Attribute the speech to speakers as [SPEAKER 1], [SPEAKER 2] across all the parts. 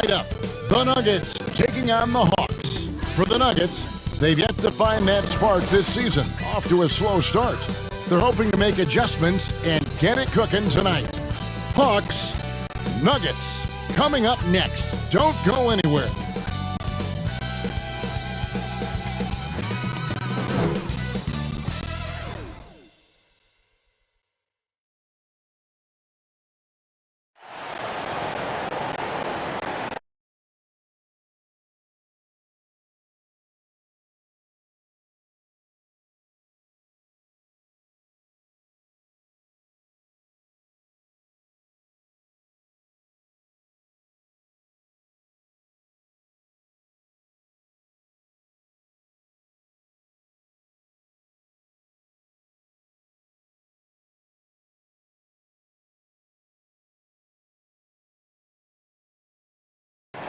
[SPEAKER 1] Straight up, the Nuggets taking on the Hawks. For the Nuggets, they've yet to find that spark this season. Off to a slow start. They're hoping to make adjustments and get it cooking tonight. Hawks, Nuggets, coming up next. Don't go anywhere.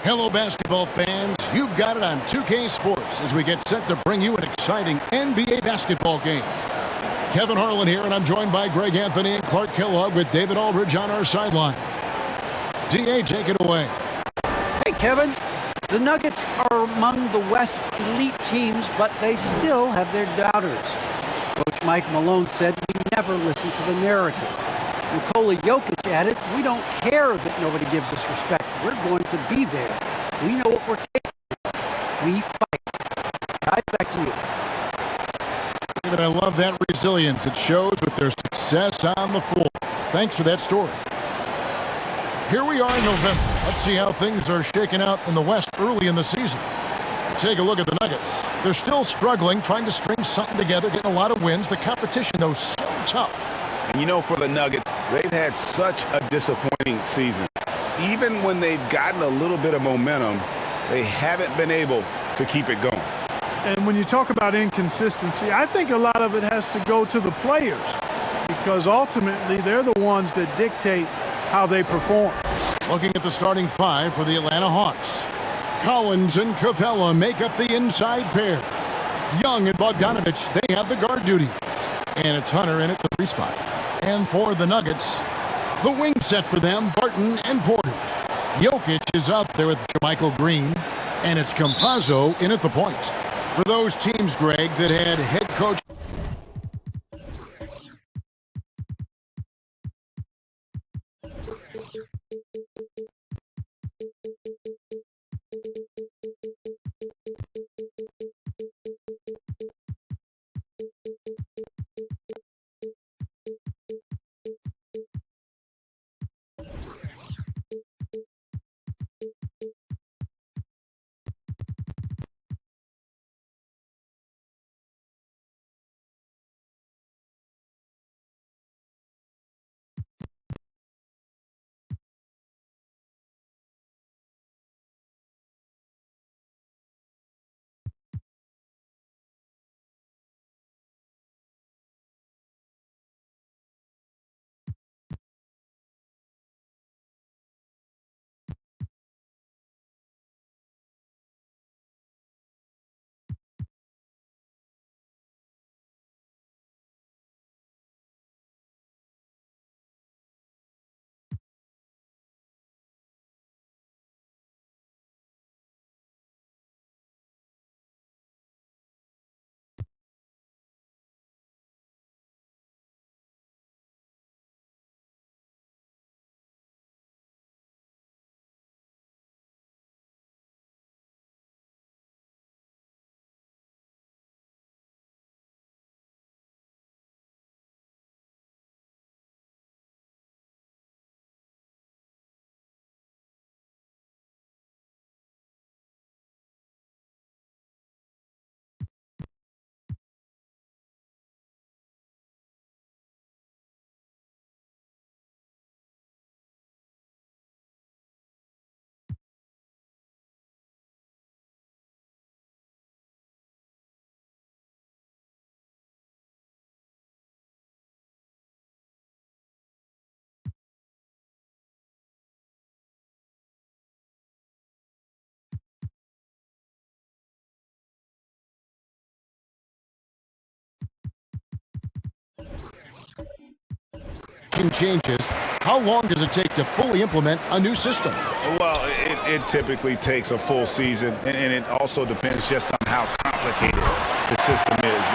[SPEAKER 1] Hello, basketball fans. You've got it on 2K Sports as we get set to bring you an exciting NBA basketball game. Kevin Harlan here, and I'm joined by Greg Anthony and Clark Kellogg with David Aldridge on our sideline. DA, take it away.
[SPEAKER 2] Hey, Kevin. The Nuggets are among the West elite teams, but they still have their doubters. Coach Mike Malone said we never listen to the narrative. Nikola Jokic added, we don't care that nobody gives us respect. We're going to be there. We know what we're capable of. We fight. Guys, back to you.
[SPEAKER 1] David, I love that resilience. It shows with their success on the floor. Thanks for that story. Here we are in November. Let's see how things are shaking out in the West early in the season. Take a look at the Nuggets. They're still struggling, trying to string something together, getting a lot of wins. The competition, though, so tough.
[SPEAKER 3] And you know, for the Nuggets, they've had such a disappointing season. Even when they've gotten a little bit of momentum, they haven't been able to keep it going.
[SPEAKER 4] And when you talk about inconsistency, I think a lot of it has to go to the players because ultimately they're the ones that dictate how they perform.
[SPEAKER 1] Looking at the starting five for the Atlanta Hawks. Collins and Capella make up the inside pair. Young and Bogdanovich, they have the guard duties. And it's Hunter in at the 3 spot. And for the Nuggets, the wing set for them, Barton and Porter. Jokic is out there with JaMychal Green, and it's Campazzo in at the point. For those teams, Greg, that had head coach changes. How long does it take to fully implement a new system?
[SPEAKER 3] Well, it typically takes a full season, and it also depends just on how complicated the system is.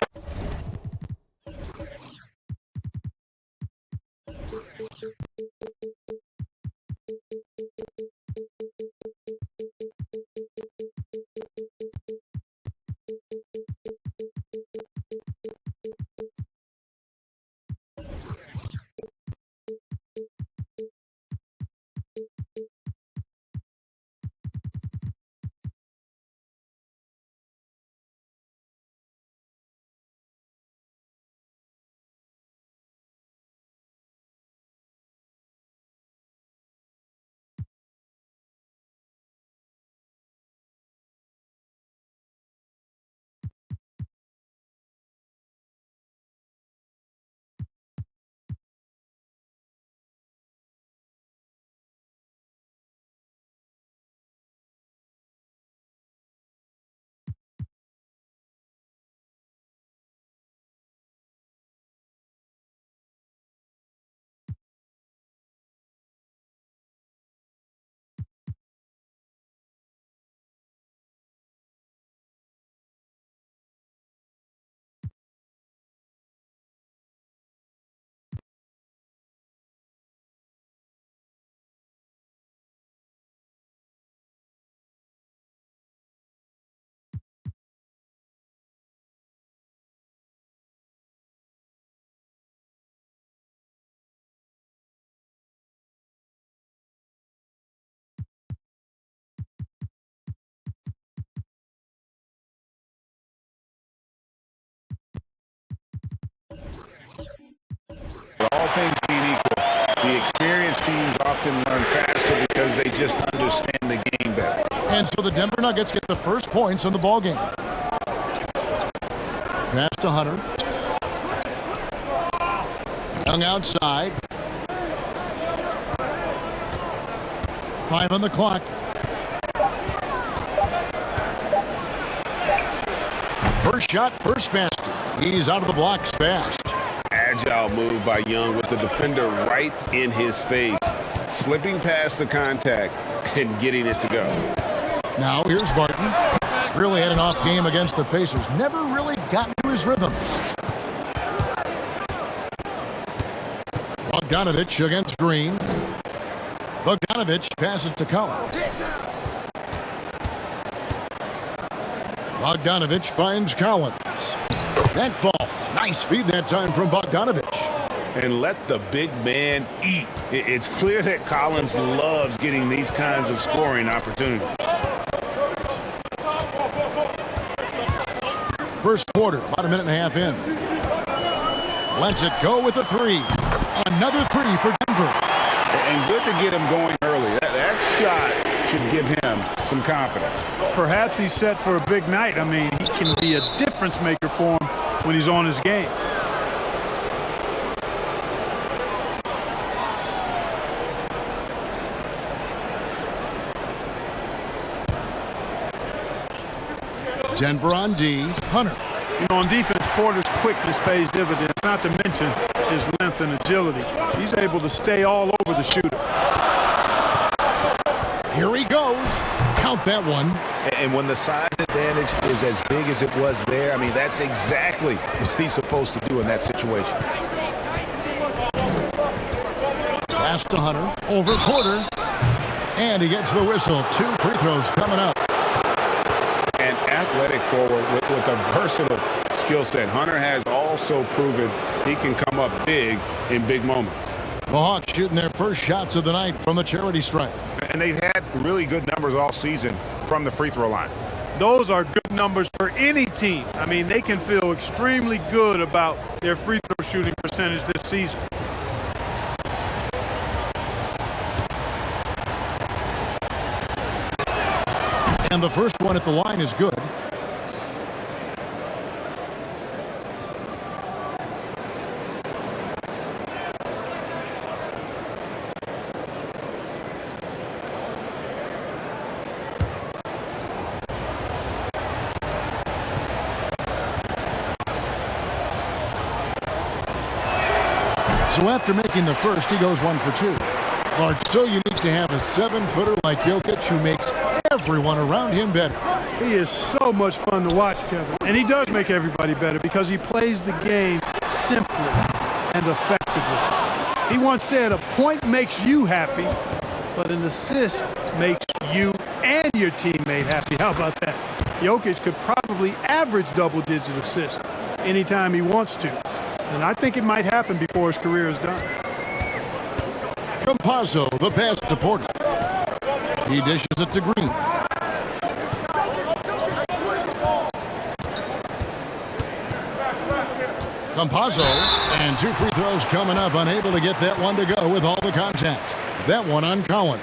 [SPEAKER 3] All things being equal, the experienced teams often learn faster because they just understand the game better.
[SPEAKER 1] And so the Denver Nuggets get the first points in the ballgame. Pass to Hunter. Young outside. 5 on the clock. First shot, first basket. He's out of the blocks fast.
[SPEAKER 3] Agile move by Young with the defender right in his face, slipping past the contact and getting it to go.
[SPEAKER 1] Now here's Barton. Really had an off game against the Pacers. Never really got into his rhythm. Bogdanovich against Green. Bogdanovich passes to Collins. Bogdanovich finds Collins. That falls. Nice feed that time from Bogdanovich.
[SPEAKER 3] And let the big man eat. It's clear that Collins loves getting these kinds of scoring opportunities.
[SPEAKER 1] First quarter, about a minute and a half in. Lets it go with a three. Another three for Denver.
[SPEAKER 3] And good to get him going early. That shot should give him some confidence.
[SPEAKER 4] Perhaps he's set for a big night. I mean, he can be a difference maker for him when he's on his game.
[SPEAKER 1] Denver on D. Hunter.
[SPEAKER 4] You know, on defense, Porter's quickness pays dividends, not to mention his length and agility. He's able to stay all over the shooter.
[SPEAKER 1] Here he goes. Count that one.
[SPEAKER 3] And when the size advantage is as big as it was there, I mean, that's exactly what he's supposed to do in that situation.
[SPEAKER 1] Pass to Hunter. Over Porter. And he gets the whistle. 2 free throws coming up.
[SPEAKER 3] An athletic forward with a versatile skill set. Hunter has also proven he can come up big in big moments.
[SPEAKER 1] The Hawks shooting their first shots of the night from the charity stripe.
[SPEAKER 3] And they've had really good numbers all season from the free throw line.
[SPEAKER 4] Those are good numbers for any team. I mean, they can feel extremely good about their free throw shooting percentage this season.
[SPEAKER 1] And the first one at the line is good. So after making the first, he goes 1 for 2. Clark, so unique to have a 7-footer like Jokic who makes everyone around him better.
[SPEAKER 4] He is so much fun to watch, Kevin. And he does make everybody better because he plays the game simply and effectively. He once said, a point makes you happy, but an assist makes you and your teammate happy. How about that? Jokic could probably average double-digit assists anytime he wants to. And I think it might happen before his career is done.
[SPEAKER 1] Campazzo, the pass to Porter. He dishes it to Green. Campazzo, and 2 free throws coming up, unable to get that one to go with all the contact. That one on Collins.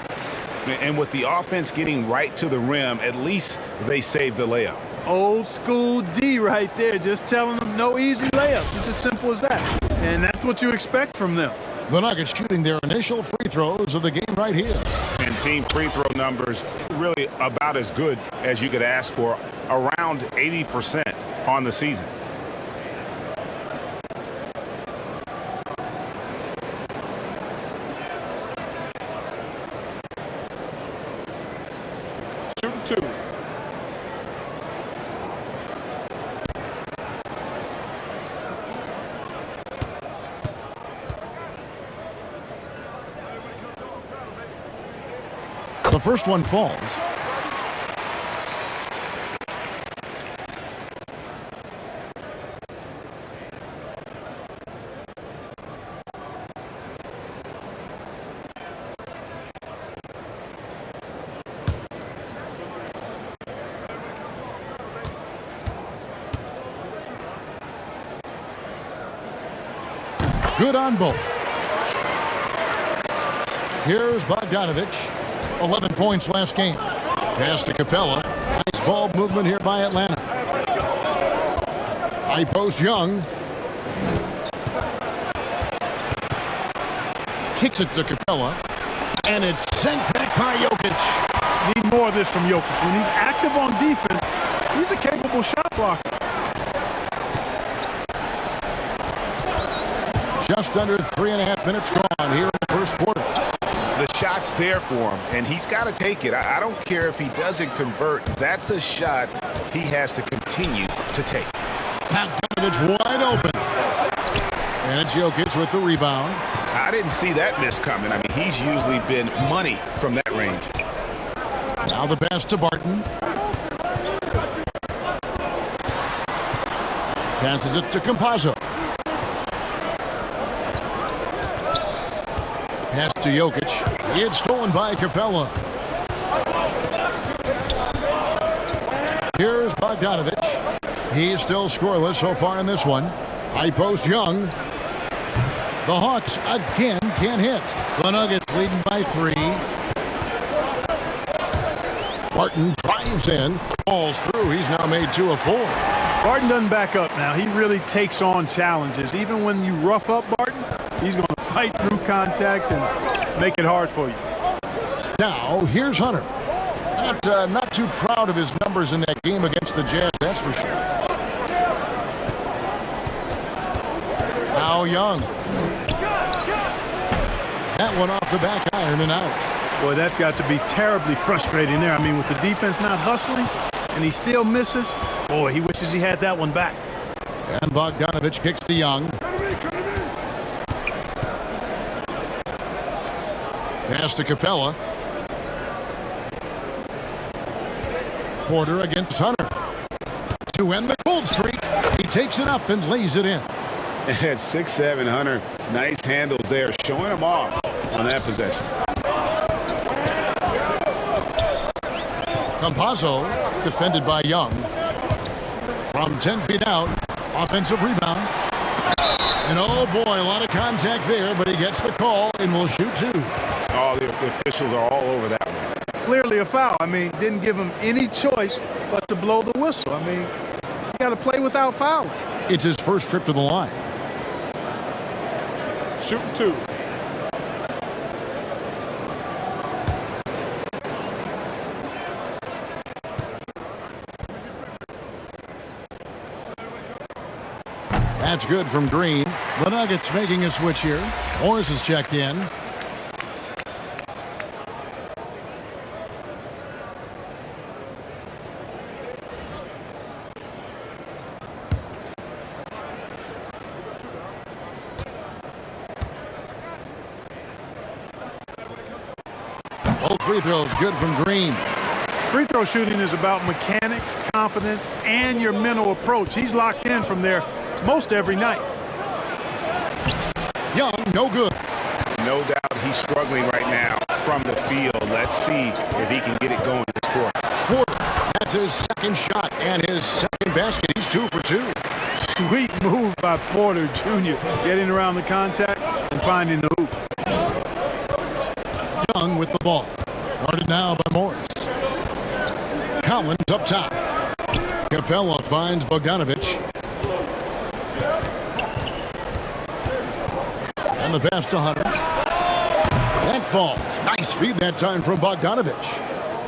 [SPEAKER 3] And with the offense getting right to the rim, at least they saved the layup.
[SPEAKER 4] Old school D right there, just telling them no easy layups. It's as simple as that. And that's what you expect from them.
[SPEAKER 1] The Nuggets shooting their initial free throws of the game right here.
[SPEAKER 3] And team free throw numbers really about as good as you could ask for, around 80% on the season.
[SPEAKER 1] Shooting 2. The first one falls. Good on both. Here's Bogdanovich. 11 points last game. Pass to Capella. Nice ball movement here by Atlanta. High post Young. Kicks it to Capella. And it's sent back by Jokic.
[SPEAKER 4] Need more of this from Jokic. When he's active on defense, he's a capable shot blocker.
[SPEAKER 1] Just under 3.5 minutes gone here in the first quarter.
[SPEAKER 3] The shot's there for him, and he's got to take it. I don't care if he doesn't convert. That's a shot he has to continue to take.
[SPEAKER 1] Bogdanovich wide open. And it's Jokic with the rebound.
[SPEAKER 3] I didn't see that miss coming. I mean, he's usually been money from that range.
[SPEAKER 1] Now the pass to Barton. Passes it to Campazzo. Pass to Jokic. It's stolen by Capella. Here's Bogdanovich. He's still scoreless so far in this one. High post Young. The Hawks again can't hit. The Nuggets leading by 3. Barton drives in. Falls through. He's now made 2 of 4.
[SPEAKER 4] Barton doesn't back up now. He really takes on challenges. Even when you rough up Barton, he's going to fight through contact and make it hard for you.
[SPEAKER 1] Now, here's Hunter. Not too proud of his numbers in that game against the Jazz, that's for sure. Now Young. That one off the back iron and out.
[SPEAKER 4] Boy, that's got to be terribly frustrating there. I mean, with the defense not hustling and he still misses, boy, he wishes he had that one back.
[SPEAKER 1] And Bogdanovich kicks to Young. Pass to Capella. Porter against Hunter. To end the cold streak, he takes it up and lays it in.
[SPEAKER 3] At 6'7", Hunter, nice handles there, showing him off on that possession.
[SPEAKER 1] Campazzo, defended by Young. From 10 feet out, offensive rebound. And oh boy, a lot of contact there, but he gets the call and will shoot 2.
[SPEAKER 3] Oh, the officials are all over that one.
[SPEAKER 4] Clearly a foul. I mean, didn't give him any choice but to blow the whistle. I mean, you got to play without fouling.
[SPEAKER 1] It's his first trip to the line.
[SPEAKER 3] Shooting 2.
[SPEAKER 1] That's good from Green. The Nuggets making a switch here. Morris is checked in. Both free throws good from Green.
[SPEAKER 4] Free throw shooting is about mechanics, confidence, and your mental approach. He's locked in from there most every night.
[SPEAKER 1] Young, no good.
[SPEAKER 3] No doubt he's struggling right now from the field. Let's see if he can get it going this quarter.
[SPEAKER 1] Porter, that's his second shot and his second basket. He's 2 for 2.
[SPEAKER 4] Sweet move by Porter Jr. Getting around the contact and finding the hoop.
[SPEAKER 1] Young with the ball. Guarded now by Morris. Collins up top. Capella finds Bogdanovich. And the pass to Hunter. That falls. Nice feed that time from Bogdanovich.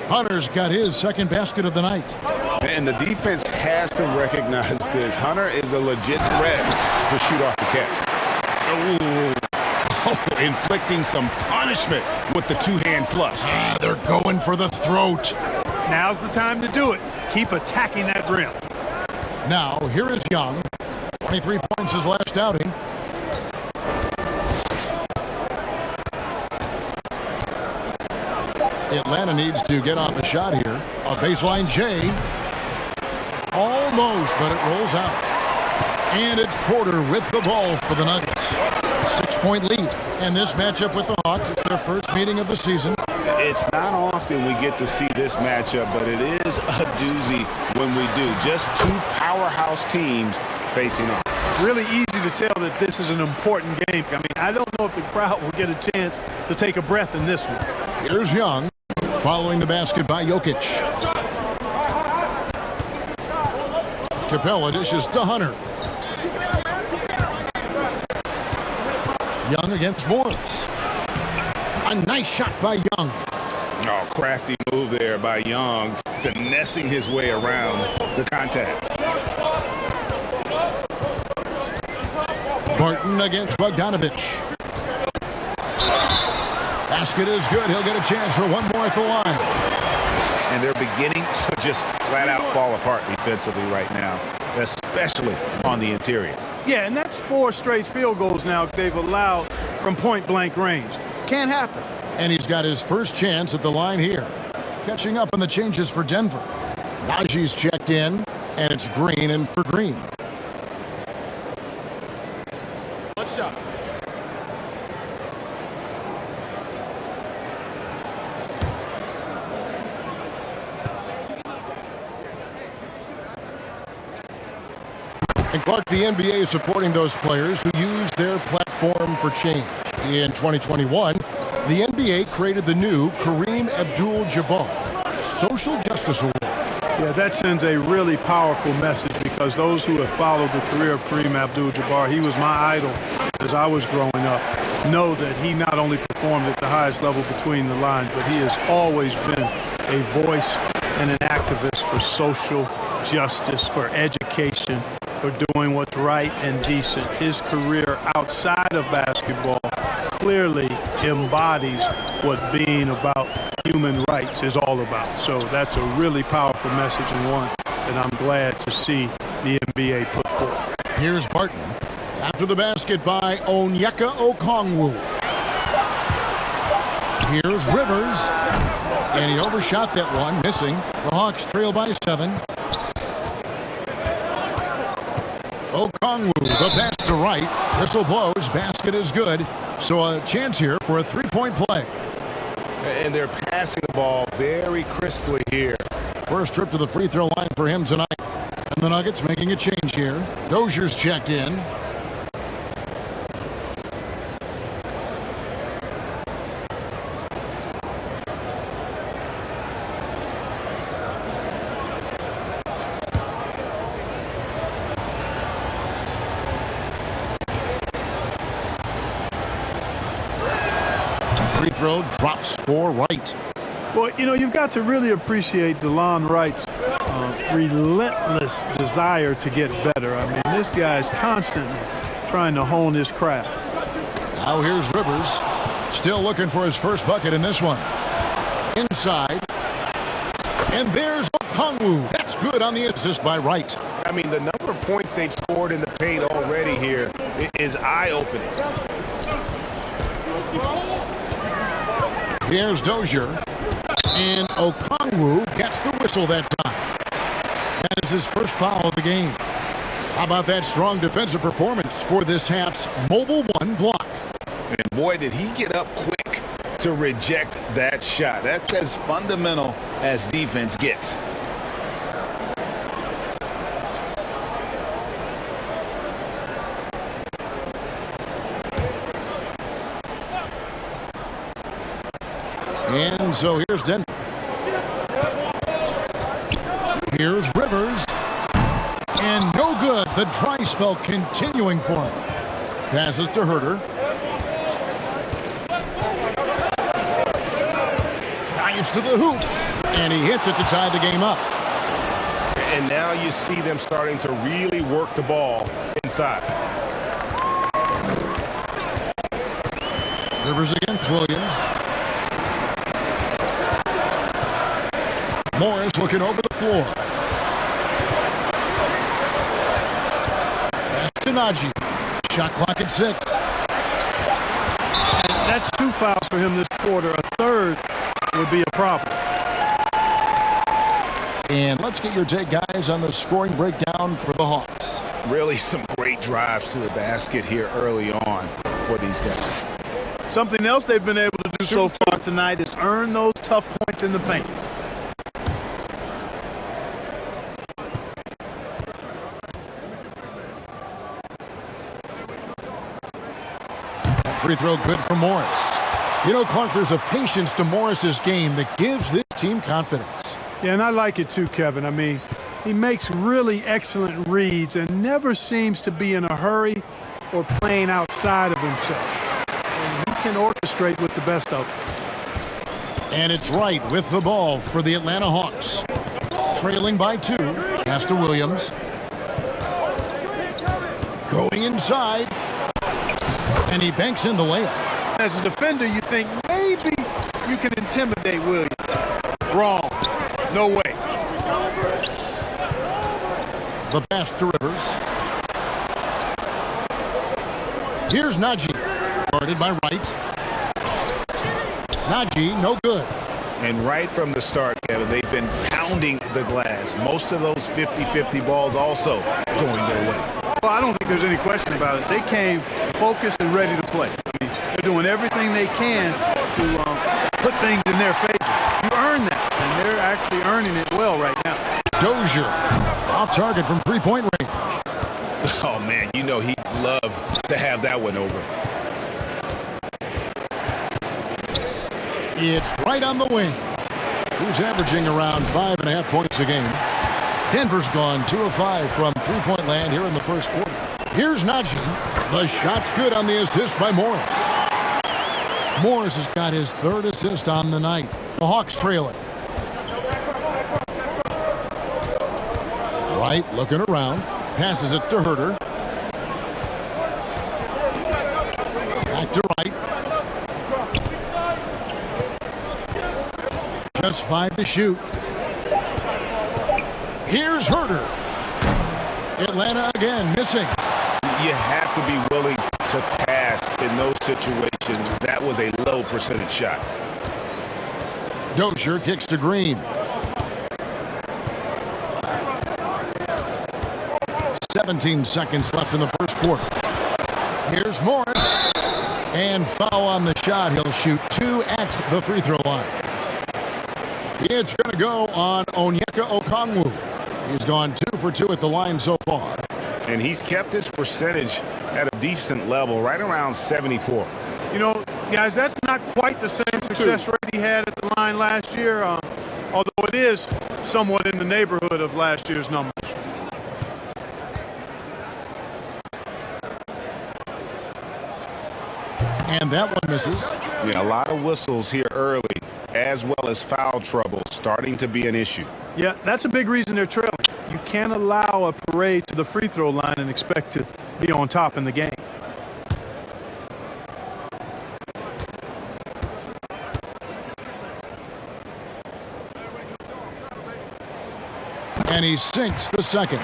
[SPEAKER 1] Hunter's got his second basket of the night.
[SPEAKER 3] And the defense has to recognize this. Hunter is a legit threat to shoot off the catch. Oh, inflicting some punishment with the two-hand flush.
[SPEAKER 1] They're going for the throat.
[SPEAKER 4] Now's the time to do it. Keep attacking that rim.
[SPEAKER 1] Now, here is Young. 23 points his last outing. Atlanta needs to get off a shot here. A baseline J. Almost, but it rolls out. And it's Porter with the ball for the Nuggets. 6-point lead. And this matchup with the Hawks, it's their first meeting of the season.
[SPEAKER 3] It's not often we get to see this matchup, but it is a doozy when we do. Just two powerhouse teams facing off.
[SPEAKER 4] Really easy to tell that this is an important game. I mean, I don't know if the crowd will get a chance to take a breath in this one.
[SPEAKER 1] Here's Young, following the basket by Jokic. Capella dishes to Hunter. Young against Morris. A nice shot by Young.
[SPEAKER 3] Oh, crafty move there by Young, finessing his way around the contact.
[SPEAKER 1] Barton against Bogdanovich. Basket is good. He'll get a chance for one more at the line.
[SPEAKER 3] And they're beginning to just flat out fall apart defensively right now, especially on the interior.
[SPEAKER 4] Yeah, and that's 4 straight field goals now they've allowed from point-blank range. Can't happen.
[SPEAKER 1] And he's got his first chance at the line here. Catching up on the changes for Denver. Najee's checked in, and it's Green and for Green.
[SPEAKER 3] What's up?
[SPEAKER 1] And Clark, the NBA is supporting those players who use their platform for change. In 2021, the NBA created the new Kareem Abdul-Jabbar Social Justice Award.
[SPEAKER 4] Yeah, that sends a really powerful message because those who have followed the career of Kareem Abdul-Jabbar, he was my idol as I was growing up, know that he not only performed at the highest level between the lines, but he has always been a voice and an activist for social justice, for education, for doing what's right and decent. His career outside of basketball clearly embodies what being about human rights is all about. So that's a really powerful message and one that I'm glad to see the NBA put forth.
[SPEAKER 1] Here's Barton after the basket by Onyeka Okongwu. Here's Rivers, and he overshot that one, missing. The Hawks trail by 7. Okongwu, the pass to right. Whistle blows, basket is good. So a chance here for a three-point play.
[SPEAKER 3] And they're passing the ball very crisply here.
[SPEAKER 1] First trip to the free throw line for him tonight. And the Nuggets making a change here. Dozier's checked in. Free throw drops for Wright.
[SPEAKER 4] Well, you know, you've got to really appreciate DeLon Wright's relentless desire to get better. I mean, this guy's constantly trying to hone his craft.
[SPEAKER 1] Now here's Rivers, still looking for his first bucket in this one. Inside. And there's Okongwu. That's good on the assist by Wright.
[SPEAKER 3] I mean, the number of points they've scored in the paint already here is eye-opening.
[SPEAKER 1] Here's Dozier. And Okongwu gets the whistle that time. That is his first foul of the game. How about that strong defensive performance for this half's Mobile One block?
[SPEAKER 3] And boy, did he get up quick to reject that shot. That's as fundamental as defense gets.
[SPEAKER 1] And so here's Denver. Here's Rivers. And no good. The dry spell continuing for him. Passes to Herter. Drives to the hoop. And he hits it to tie the game up.
[SPEAKER 3] And now you see them starting to really work the ball inside.
[SPEAKER 1] Rivers against Williams. Morris looking over the floor. Pass to Najee. Shot clock at 6.
[SPEAKER 4] That's 2 fouls for him this quarter. A third would be a problem.
[SPEAKER 1] And let's get your take, guys, on the scoring breakdown for the Hawks.
[SPEAKER 3] Really some great drives to the basket here early on for these guys.
[SPEAKER 4] Something else they've been able to do so far tonight is earn those tough points in the paint.
[SPEAKER 1] Free throw good for Morris. You know, Clark, there's a patience to Morris's game that gives this team confidence.
[SPEAKER 4] Yeah, and I like it too, Kevin. I mean, he makes really excellent reads and never seems to be in a hurry or playing outside of himself. And he can orchestrate with the best of them.
[SPEAKER 1] And it's right with the ball for the Atlanta Hawks. Trailing by 2. Pass to Williams. Going inside. And he banks in the layup.
[SPEAKER 4] As a defender, you think maybe you can intimidate Williams. Wrong. No way.
[SPEAKER 1] The pass to Rivers. Here's Najee. Guarded by Wright. Najee, no good.
[SPEAKER 3] And right from the start, Kevin, they've been pounding the glass. Most of those 50-50 balls also going their way.
[SPEAKER 4] Well, I don't think there's any question about it. They came focused and ready to play. I mean, they're doing everything they can to put things in their favor. You earn that, and they're actually earning it well right now.
[SPEAKER 1] Dozier, off target from three-point range.
[SPEAKER 3] Oh, man, you know he'd love to have that one over.
[SPEAKER 1] It's right on the wing. He's averaging around 5.5 points a game. Denver's gone 2 of 5 from three-point land here in the first quarter. Here's Najee. The shot's good on the assist by Morris. Morris has got his 3rd assist on the night. The Hawks trail it. Wright looking around. Passes it to Herter. Back to Wright. Just 5 to shoot. Here's Herter. Atlanta again missing.
[SPEAKER 3] You have to be willing to pass in those situations. That was a low percentage shot.
[SPEAKER 1] Dozier kicks to Green. 17 seconds left in the first quarter. Here's Morris. And foul on the shot. He'll shoot 2 at the free throw line. It's going to go on Onyeka Okongwu. He's gone 2 for 2 at the line so far.
[SPEAKER 3] And he's kept his percentage at a decent level, right around 74.
[SPEAKER 4] You know, guys, that's not quite the same success rate he had at the line last year, although it is somewhat in the neighborhood of last year's numbers.
[SPEAKER 1] And that one misses.
[SPEAKER 3] Yeah, a lot of whistles here early, as well as foul trouble starting to be an issue.
[SPEAKER 4] Yeah, that's a big reason they're trailing. You can't allow a parade to the free throw line and expect to be on top in the game.
[SPEAKER 1] And he sinks the second.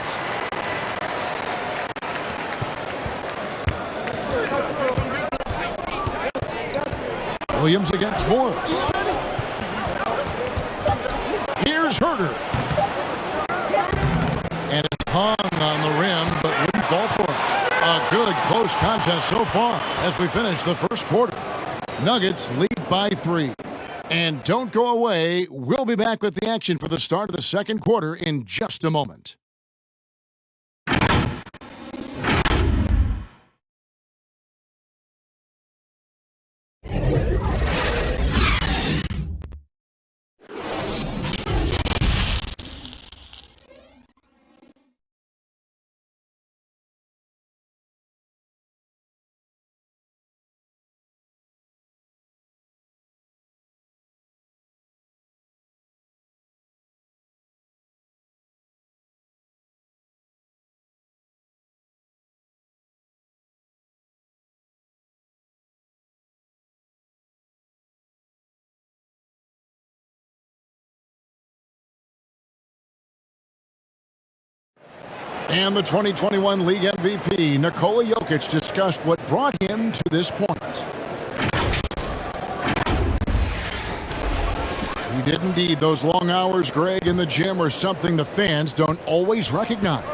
[SPEAKER 1] Williams against Morris. quarter. And it's hung on the rim, but wouldn't fall for him. A good close contest so far as we finish the first quarter. Nuggets lead by 3. And don't go away. We'll be back with the action for the start of the second quarter in just a moment. And the 2021 League MVP, Nikola Jokic, discussed what brought him to this point. He did indeed. Those long hours, Greg, in the gym are something the fans don't always recognize.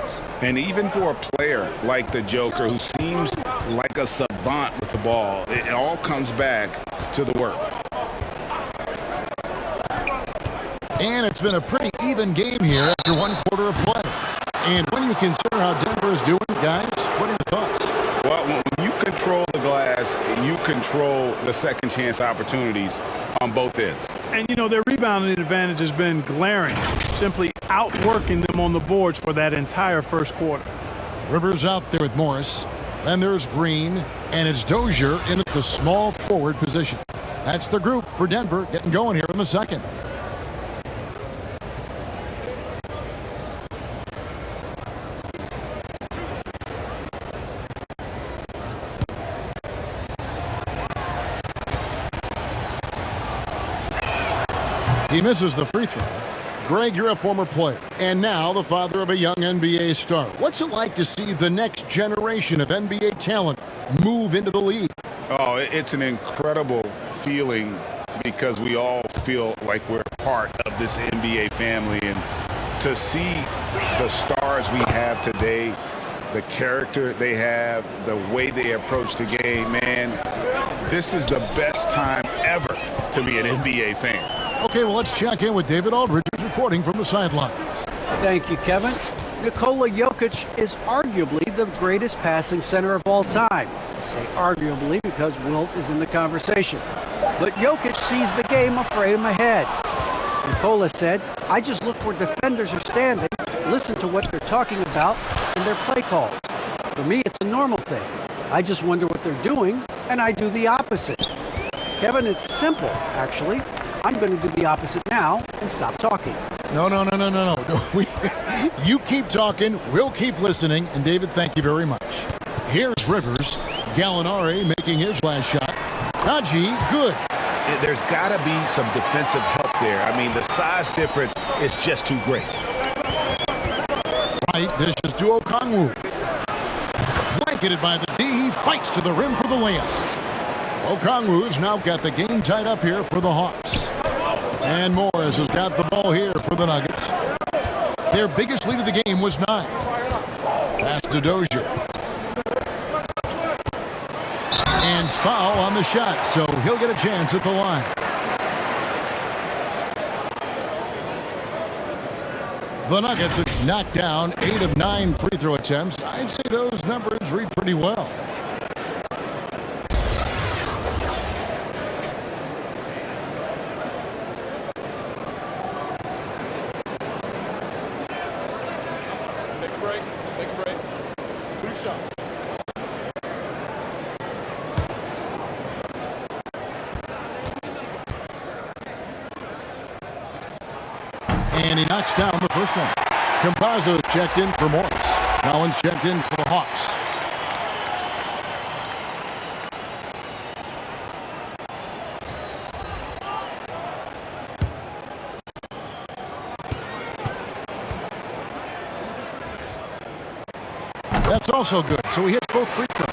[SPEAKER 3] And even for a player like the Joker, who seems like a savant with the ball, it all comes back to the work.
[SPEAKER 1] And it's been a pretty even game here after one quarter of play. And when you consider how Denver is doing, guys, what are your thoughts?
[SPEAKER 3] Well, when you control the glass, you control the second chance opportunities on both ends.
[SPEAKER 4] And, you know, their rebounding advantage has been glaring, simply outworking them on the boards for that entire first quarter.
[SPEAKER 1] Rivers out there with Morris. Then there's Green, and it's Dozier in the small forward position. That's the group for Denver getting going here in the second. He misses the free throw. Greg, you're a former player, and now the father of a young NBA star. What's it like to see the next generation of NBA talent move into the league?
[SPEAKER 3] Oh, it's an incredible feeling because we all feel like we're part of this NBA family. And to see the stars we have today, the character they have, the way they approach the game, man, this is the best time ever to be an NBA fan.
[SPEAKER 1] Okay, well, let's check in with David Aldridge, who's reporting from the sidelines.
[SPEAKER 2] Thank you, Kevin. Nikola Jokic is arguably the greatest passing center of all time. I say arguably because Wilt is in the conversation. But Jokic sees the game a frame ahead. Nikola said, I just look where defenders are standing, listen to what they're talking about in their play calls. For me, it's a normal thing. I just wonder what they're doing, and I do the opposite. Kevin, it's simple, actually. I'm going to do the opposite now and stop talking.
[SPEAKER 1] No. You keep talking, we'll keep listening, and David, thank you very much. Here's Rivers. Gallinari making his last shot. Kaji, good.
[SPEAKER 3] There's got to be some defensive help there. I mean, the size difference is just too great.
[SPEAKER 1] Right, dishes to Okongwu. Blanketed by the D, he fights to the rim for the layup. Okongwu's now got the game tied up here for the Hawks. And Morris has got the ball here for the Nuggets. Their biggest lead of the game was 9. Pass to Dozier. And foul on the shot, so he'll get a chance at the line. The Nuggets have knocked down 8 of 9 free throw attempts. I'd say those numbers read pretty well. And he knocks down the first one. Campazzo's checked in for Morris. Collins checked in for the Hawks. That's also good, so he hits both free throws.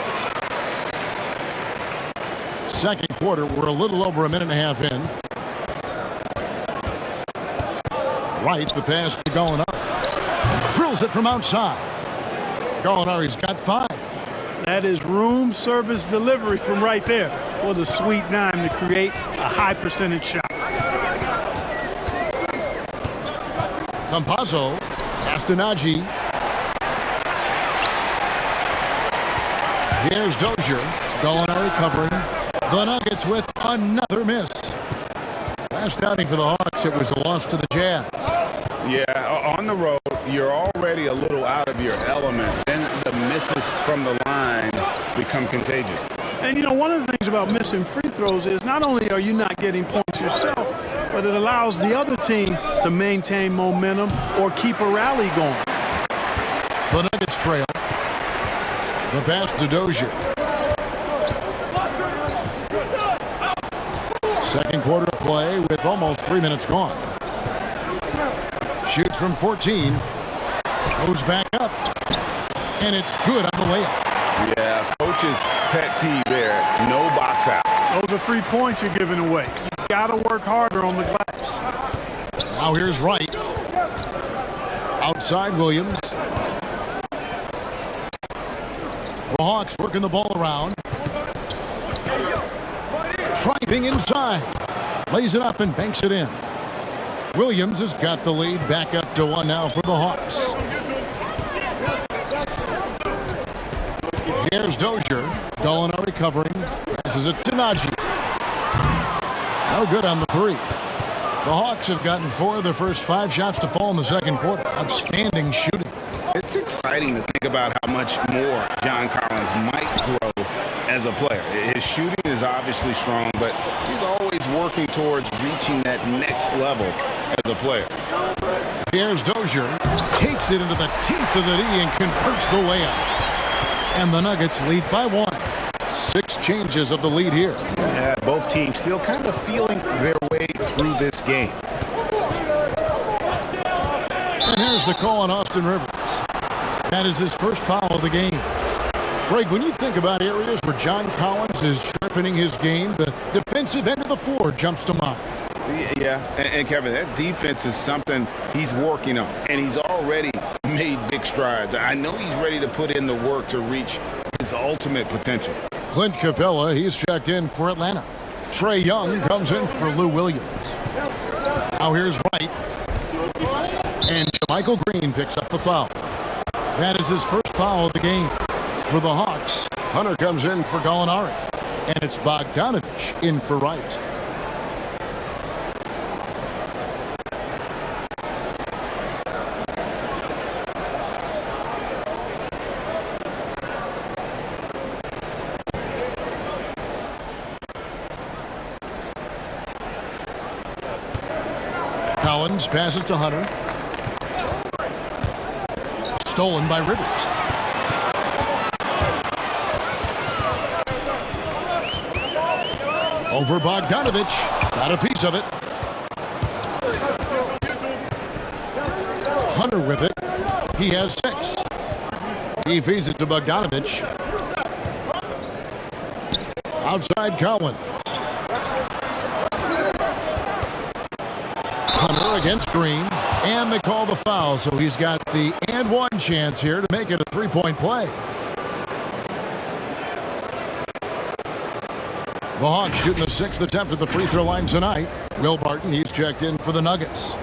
[SPEAKER 1] Second quarter, we're a little over a minute and a half in. Right, the pass to Gallinari. Drills it from outside. Gallinari's got 5.
[SPEAKER 4] That is room service delivery from right there. What a sweet dime to create a high percentage shot.
[SPEAKER 1] Campazzo. Pass to Najee. Here's Dozier. Gallinari covering. The Nuggets with another miss. Last outing for the Hawks, it was a loss to the Jazz.
[SPEAKER 3] Yeah, on the road, you're already a little out of your element. Then the misses from the line become contagious.
[SPEAKER 4] And, you know, one of the things about missing free throws is not only are you not getting points yourself, but it allows the other team to maintain momentum or keep a rally going.
[SPEAKER 1] The Nuggets trail. The pass to Dozier. Second quarter of play with almost 3 minutes gone. Shoots from 14. Goes back up. And it's good on the layup.
[SPEAKER 3] Yeah, coach's pet peeve there. No box out.
[SPEAKER 4] Those are free points you're giving away. You got to work harder on the glass.
[SPEAKER 1] Now here's Wright. Outside Williams. The Hawks working the ball around. Driving inside. Lays it up and banks it in. Williams has got the lead back up to 1 now for the Hawks. Here's Dozier. Gallinari covering. Passes it to Najee. No good on the 3. The Hawks have gotten 4 of their first 5 shots to fall in the second quarter. Outstanding shooting.
[SPEAKER 3] It's exciting to think about how much more John Collins might grow as a player. His shooting is obviously strong, but he's always working towards reaching that next level as a player.
[SPEAKER 1] Here's Dozier. Takes it into the teeth of the D and converts the layup. And the Nuggets lead by 1. 6 changes of the lead here.
[SPEAKER 3] Yeah, both teams still kind of feeling their way through this game.
[SPEAKER 1] And here's the call on Austin Rivers. That is his first foul of the game. Craig, when you think about areas where John Collins is sharpening his game, the defensive end of the floor jumps to mind.
[SPEAKER 3] Yeah, and Kevin, that defense is something he's working on, and he's already made big strides. I know he's ready to put in the work to reach his ultimate potential. Clint Capella, he's checked in for Atlanta. Trey Young comes in for Lou Williams. Now here's Wright. And Michael Green picks up the foul. That is his first foul of the game. For the Hawks, Hunter comes in for Gallinari. And it's Bogdanovich in for Wright. Collins passes to Hunter. Stolen by Rivers. Over Bogdanovich. Got a piece of it. Hunter with it. He has 6. He feeds it to Bogdanovich. Outside Collins. Hunter against Green. And they call the foul, so he's got the and 1 chance here to make it a 3-point play. The Hawks shooting the 6th attempt at the free throw line tonight. Will Barton, he's checked in for the Nuggets.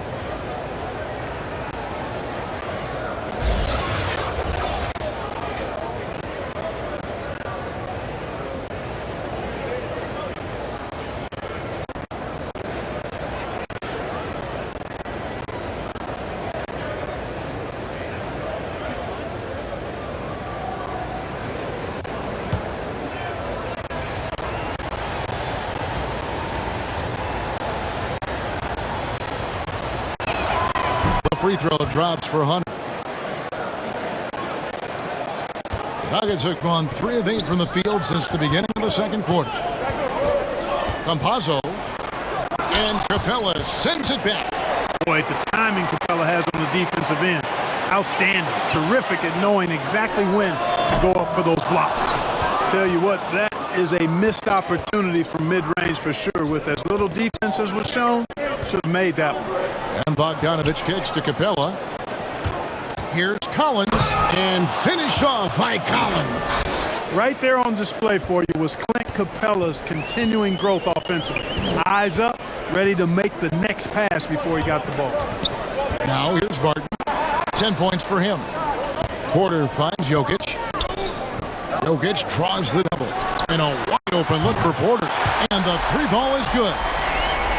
[SPEAKER 3] Free throw drops for Hunter. The Nuggets have gone 3 of 8 from the field since the beginning of the second quarter. Campazzo and Capella sends it back.
[SPEAKER 4] Boy, the timing Capella has on the defensive end, outstanding. Terrific at knowing exactly when to go up for those blocks. Tell you what, that is a missed opportunity from mid-range for sure. With as little defense as was shown, Should have made that one.
[SPEAKER 1] And Bogdanovich kicks to Capella. Here's Collins, and finished off by Collins.
[SPEAKER 4] Right there on display for you was Clint Capella's continuing growth offensively. Eyes up, ready to make the next pass before he got the ball.
[SPEAKER 1] Now here's Barton. 10 points for him. Porter finds Jokic. Jokic draws the double. And a wide open look for Porter. And the three ball is good.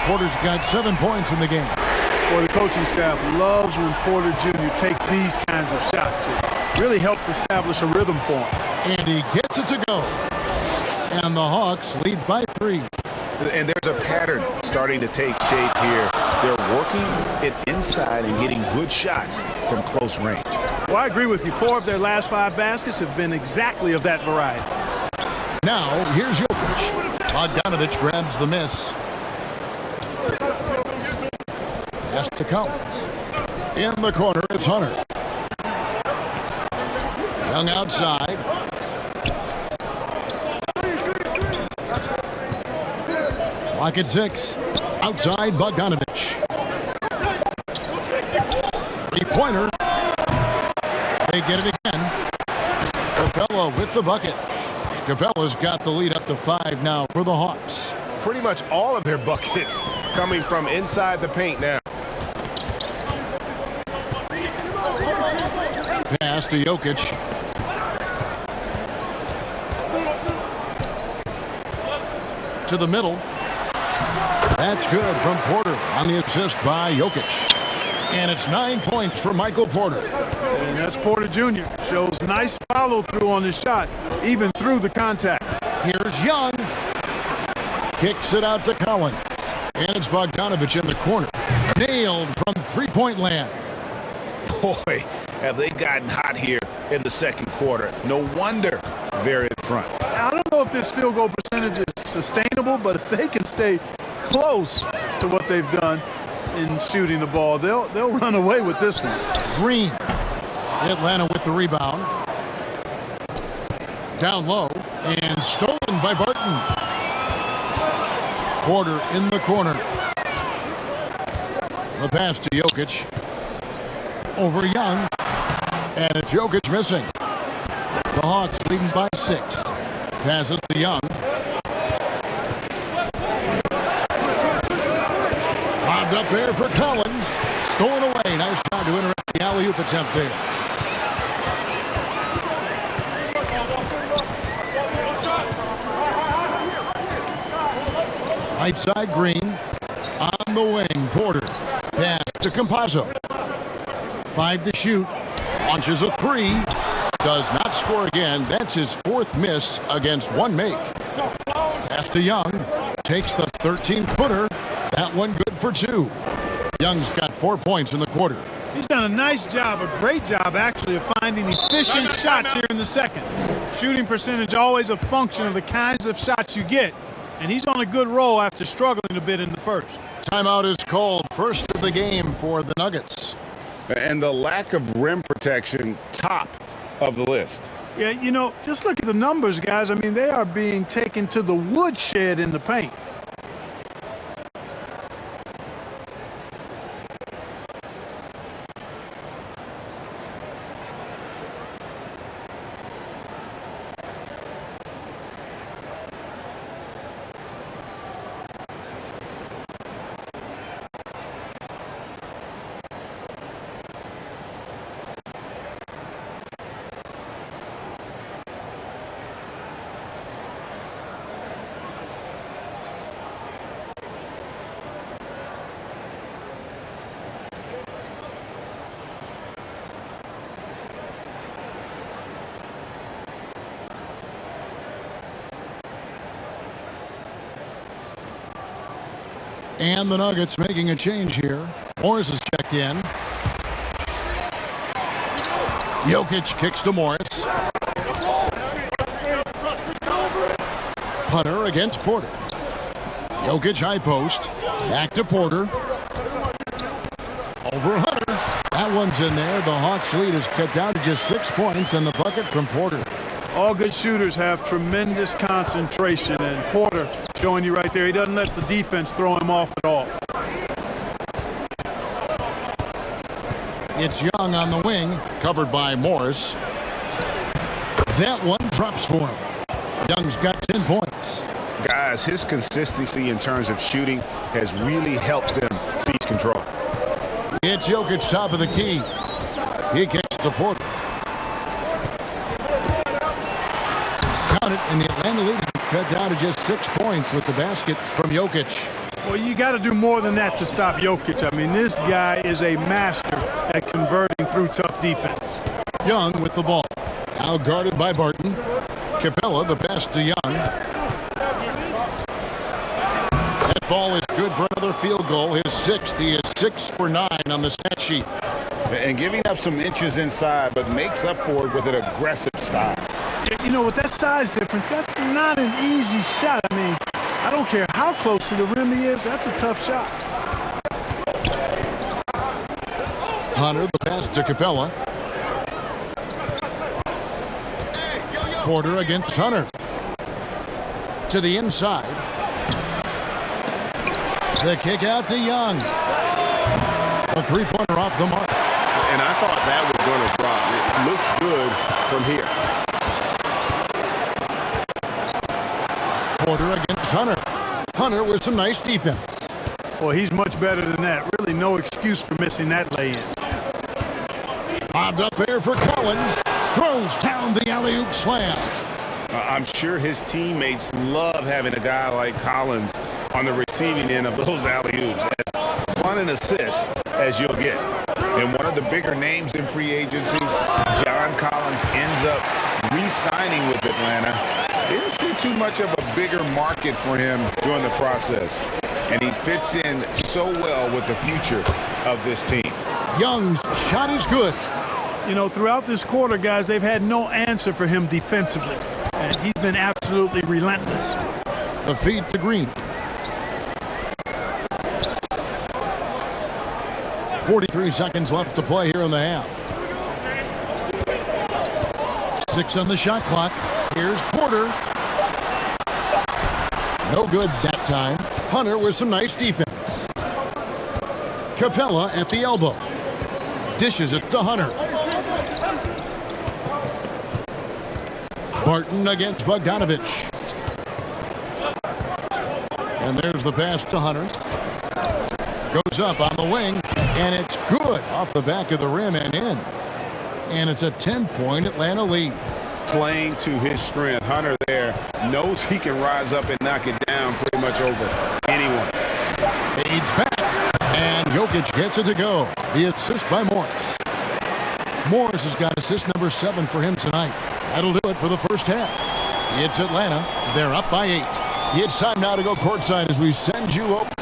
[SPEAKER 1] Porter's got 7 points in the game.
[SPEAKER 4] Boy, the coaching staff loves when Porter Jr. takes these kinds of shots. It really helps establish a rhythm for him.
[SPEAKER 1] And he gets it to go. And the Hawks lead by 3.
[SPEAKER 3] And there's a pattern starting to take shape here. They're working it inside and getting good shots from close range.
[SPEAKER 4] Well, I agree with you. 4 of their last 5 baskets have been exactly of that variety.
[SPEAKER 1] Now, here's Jokic. Bogdanovich grabs the miss. Pass to Collins. In the corner, it's Hunter. Young outside. Clock at 6. Outside, Bogdanovich. Three-pointer. They get it again. Capella with the bucket. Capella's got the lead up to 5 now for the Hawks.
[SPEAKER 3] Pretty much all of their buckets coming from inside the paint now.
[SPEAKER 1] Pass to Jokic. To the middle. That's good from Porter on the assist by Jokic. And it's 9 points for Michael Porter.
[SPEAKER 4] And that's Porter Jr. Shows nice follow-through on his shot, even through the contact.
[SPEAKER 1] Here's Young. Kicks it out to Collins. And it's Bogdanovich in the corner. Nailed from three-point land.
[SPEAKER 3] Boy, have they gotten hot here in the second quarter. No wonder they're in front.
[SPEAKER 4] I don't know if this field goal percentage is sustainable, but if they can stay close to what they've done in shooting the ball, they'll run away with this one.
[SPEAKER 1] Green. Atlanta with the rebound. Down low and stolen by Barton. Porter in the corner. The pass to Jokic. Over Young. And it's Jokic missing. The Hawks leading by 6. Passes to Young. Lobbed up there for Collins. Stolen away. Nice job to interrupt the alley-oop attempt there. Right side, Green. On the wing, Porter. Pass to Campazzo. 5 to shoot. Launches a 3. Does not score again. That's his 4th miss against 1 make. Pass to Young. Takes the 13-footer. That one good for 2. Young's got 4 points in the quarter.
[SPEAKER 4] He's done a nice job, a great job actually, of finding efficient shots here in the second. Shooting percentage always a function of the kinds of shots you get. And he's on a good roll after struggling a bit in the first.
[SPEAKER 1] Timeout is called. First of the game for the Nuggets.
[SPEAKER 3] And the lack of rim protection, top of the list.
[SPEAKER 4] Yeah, you know, just look at the numbers, guys. I mean, they are being taken to the woodshed in the paint.
[SPEAKER 1] And the Nuggets making a change here. Morris is checked in. Jokic kicks to Morris. Hunter against Porter. Jokic high post. Back to Porter. Over Hunter. That one's in there. The Hawks lead is cut down to just 6 points and the bucket from Porter.
[SPEAKER 4] All good shooters have tremendous concentration, and Porter showing you right there, he doesn't let the defense throw him off at all.
[SPEAKER 1] It's Young on the wing, covered by Morris. That one drops for him. Young's got 10 points.
[SPEAKER 3] Guys, his consistency in terms of shooting has really helped them seize control.
[SPEAKER 1] It's Jokic top of the key. He kicks to Porter. Count it, and the Atlanta League cut down to just 6 points with the basket from Jokic.
[SPEAKER 4] Well, you got to do more than that to stop Jokic. I mean, this guy is a master at converting through tough defense.
[SPEAKER 1] Young with the ball. Now guarded by Barton. Capella, the pass to Young. That ball is good for another field goal. His 6th. He is 6 for 9 on the stat sheet.
[SPEAKER 3] And giving up some inches inside, but makes up for it with an aggressive style.
[SPEAKER 4] You know, with that size difference, that's not an easy shot. I mean, I don't care how close to the rim he is. That's a tough shot.
[SPEAKER 1] Hunter, the pass to Capella. Porter against Hunter. To the inside. The kick out to Young. A three-pointer off the mark.
[SPEAKER 3] And I thought that was going to drop. It looked good from here.
[SPEAKER 1] Porter against Hunter. Hunter with some nice defense.
[SPEAKER 4] Well, he's much better than that. Really no excuse for missing that lay-in.
[SPEAKER 1] Bobbed up there for Collins. Throws down the alley-oop slam.
[SPEAKER 3] I'm sure his teammates love having a guy like Collins on the receiving end of those alley-oops. As fun an assist as you'll get. And one of the bigger names in free agency, John Collins, ends up re-signing with Atlanta. Didn't see too much of a bigger market for him during the process. And he fits in so well with the future of this team.
[SPEAKER 1] Young's shot is good.
[SPEAKER 4] You know, throughout this quarter, guys, they've had no answer for him defensively. And he's been absolutely relentless.
[SPEAKER 1] The feed to Green. 43 seconds left to play here in the half. 6 on the shot clock. Here's Porter. No good that time. Hunter with some nice defense. Capella at the elbow. Dishes it to Hunter. Barton against Bogdanovich. And there's the pass to Hunter. Goes up on the wing, and it's good off the back of the rim and in. And it's a 10-point Atlanta lead.
[SPEAKER 3] Playing to his strength. Hunter there knows he can rise up and knock it down pretty much over anyone.
[SPEAKER 1] Fades back, and Jokic gets it to go. The assist by Morris. Morris has got assist number 7 for him tonight. That'll do it for the first half. It's Atlanta. They're up by 8. It's time now to go courtside as we send you open.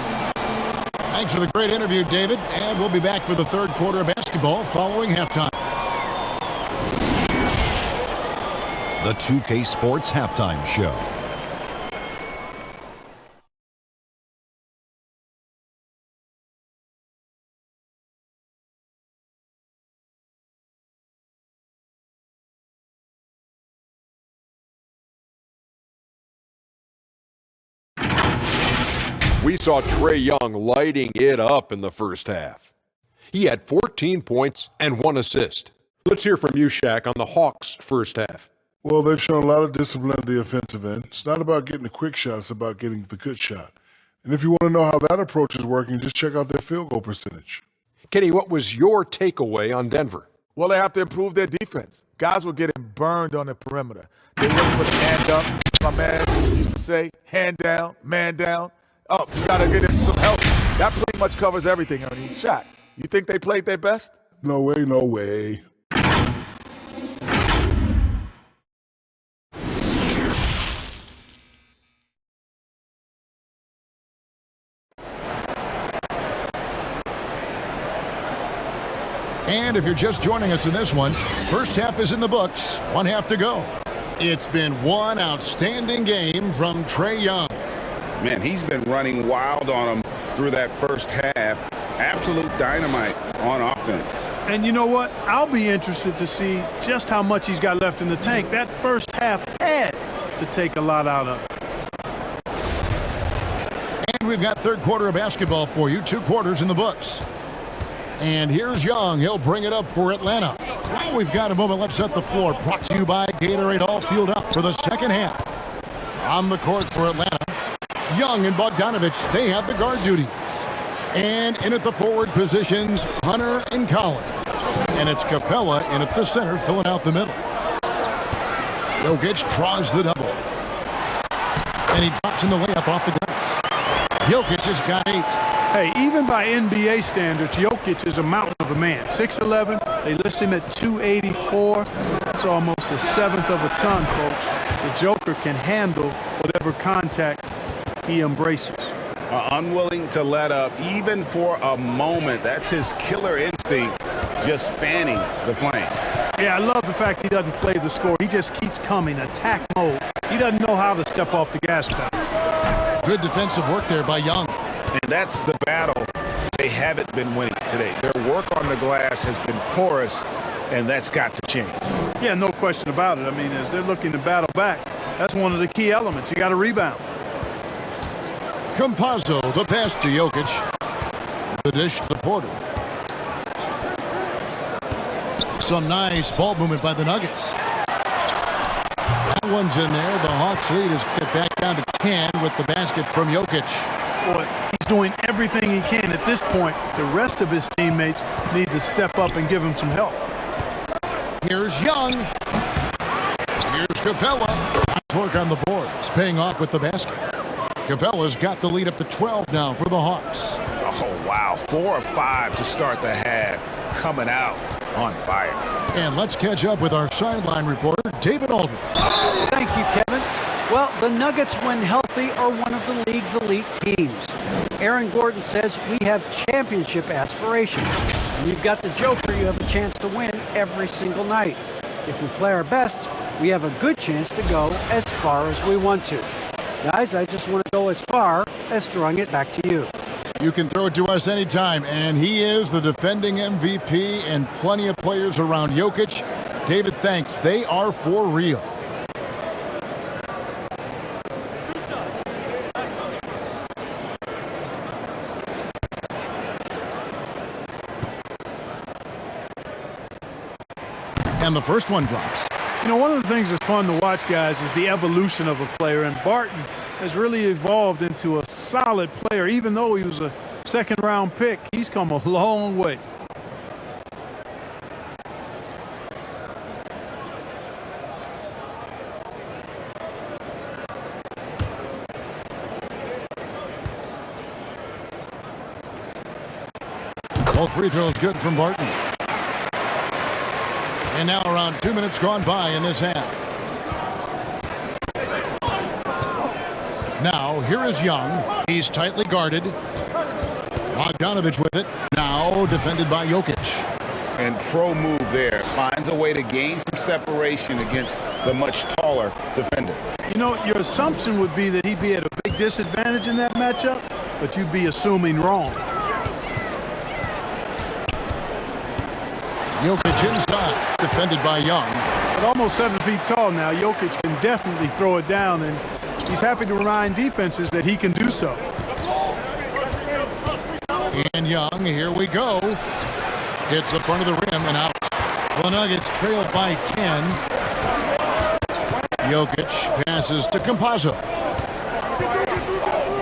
[SPEAKER 1] Thanks for the great interview, David, and we'll be back for the third quarter of basketball following halftime.
[SPEAKER 5] The 2K Sports Halftime Show.
[SPEAKER 6] We saw Trey Young lighting it up in the first half. He had 14 points and 1 assist. Let's hear from you, Shaq, on the Hawks' first half.
[SPEAKER 7] Well, they've shown a lot of discipline at the offensive end. It's not about getting the quick shot, it's about getting the good shot. And if you want to know how that approach is working, just check out their field goal percentage.
[SPEAKER 6] Kenny, what was your takeaway on Denver?
[SPEAKER 8] Well, they have to improve their defense. Guys were getting burned on the perimeter. They wouldn't put a hand up. My man used to say, hand down, man down. Oh, you got to get him some help. That pretty much covers everything. I mean, Shaq, you think they played their best?
[SPEAKER 7] No way, no way.
[SPEAKER 1] And if you're just joining us in this one, first half is in the books, 1 half to go. It's been one outstanding game from Trey Young.
[SPEAKER 3] Man, he's been running wild on him through that first half. Absolute dynamite on offense.
[SPEAKER 4] And you know what? I'll be interested to see just how much he's got left in the tank. That first half had to take a lot out of it.
[SPEAKER 1] And we've got third quarter of basketball for you, 2 quarters in the books. And here's Young. He'll bring it up for Atlanta. While we've got a moment, let's set the floor. Brought to you by Gatorade All Fueled Up for the second half. On the court for Atlanta, Young and Bogdanovich, they have the guard duties. And in at the forward positions, Hunter and Collins. And it's Capella in at the center, filling out the middle. Jokic draws the double. And he drops in the layup off the glass. Jokic has got 8.
[SPEAKER 4] Hey, even by NBA standards, Jokic is a mountain of a man. 6'11", they list him at 284. That's almost a seventh of a ton, folks. The Joker can handle whatever contact he embraces.
[SPEAKER 3] Unwilling to let up even for a moment. That's his killer instinct, just fanning the flame.
[SPEAKER 4] Yeah, I love the fact he doesn't play the score. He just keeps coming, attack mode. He doesn't know how to step off the gas pedal.
[SPEAKER 1] Good defensive work there by Young.
[SPEAKER 3] And that's the battle they haven't been winning today. Their work on the glass has been porous, and that's got to change.
[SPEAKER 4] Yeah, no question about it. I mean, as they're looking to battle back, that's one of the key elements. You got to rebound.
[SPEAKER 1] Campazzo, the pass to Jokic. The dish to Porter. Some nice ball movement by the Nuggets. That one's in there. The Hawks lead is get back down to 10 with the basket from Jokic.
[SPEAKER 4] Boy, he's doing everything he can at this point. The rest of his teammates need to step up and give him some help.
[SPEAKER 1] Here's Young. Here's Capella. Nice work on the board. It's paying off with the basket. Capella's got the lead up to 12 now for the Hawks.
[SPEAKER 3] Oh, wow. 4 of 5 to start the half. Coming out on fire.
[SPEAKER 1] And let's catch up with our sideline reporter, David Aldridge.
[SPEAKER 2] Thank you, Kevin. Well, the Nuggets, when healthy, are one of the league's elite teams. Aaron Gordon says we have championship aspirations. When you've got the Joker, you have a chance to win every single night. If we play our best, we have a good chance to go as far as we want to. Guys, I just want to go as far as throwing it back to you.
[SPEAKER 1] You can throw it to us anytime, and he is the defending MVP and plenty of players around Jokic. David, thanks. They are for real. And the first one drops.
[SPEAKER 4] You know, one of the things that's fun to watch, guys, is the evolution of a player. And Barton has really evolved into a solid player. Even though he was a second-round pick, he's come a long way.
[SPEAKER 1] Both free throws good from Barton. And now around 2 minutes gone by in this half. Now, here is Young. He's tightly guarded. Bogdanovich with it. Now defended by Jokic.
[SPEAKER 3] And pro move there. Finds a way to gain some separation against the much taller defender.
[SPEAKER 4] You know, your assumption would be that he'd be at a big disadvantage in that matchup, but you'd be assuming wrong.
[SPEAKER 1] Jokic inside, defended by Young.
[SPEAKER 4] At almost 7 feet tall now, Jokic can definitely throw it down, and he's happy to remind defenses that he can do so.
[SPEAKER 1] And Young, here we go. Hits the front of the rim and out. The Nuggets trail by 10. Jokic passes to Campazzo.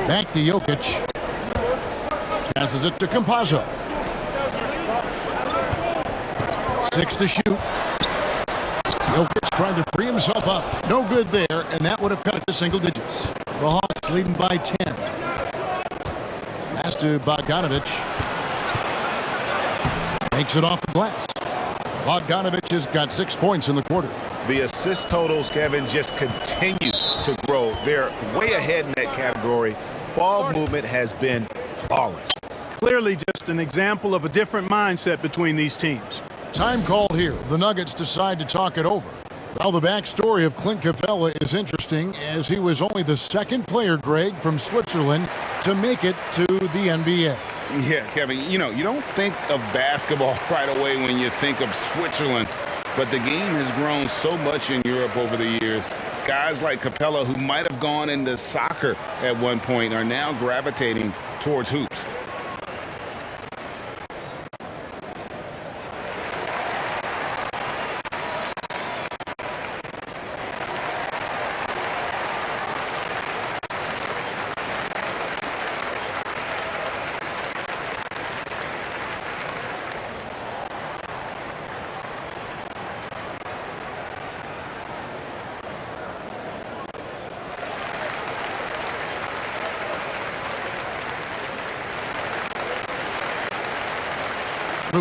[SPEAKER 1] Back to Jokic. Passes it to Campazzo. 6 to shoot. Jokic trying to free himself up. No good there, and that would have cut it to single digits. The Hawks leading by 10. Pass to Bogdanovich. Makes it off the glass. Bogdanovich has got 6 points in the quarter.
[SPEAKER 3] The assist totals, Kevin, just continue to grow. They're way ahead in that category. Ball movement has been flawless.
[SPEAKER 4] Clearly just an example of a different mindset between these teams.
[SPEAKER 1] Time called here. The Nuggets decide to talk it over. Well, the backstory of Clint Capella is interesting, as he was only the second player, Greg, from Switzerland to make it to the NBA.
[SPEAKER 3] Yeah, Kevin, you know, you don't think of basketball right away when you think of Switzerland, but the game has grown so much in Europe over the years. Guys like Capella, who might have gone into soccer at one point, are now gravitating towards hoops.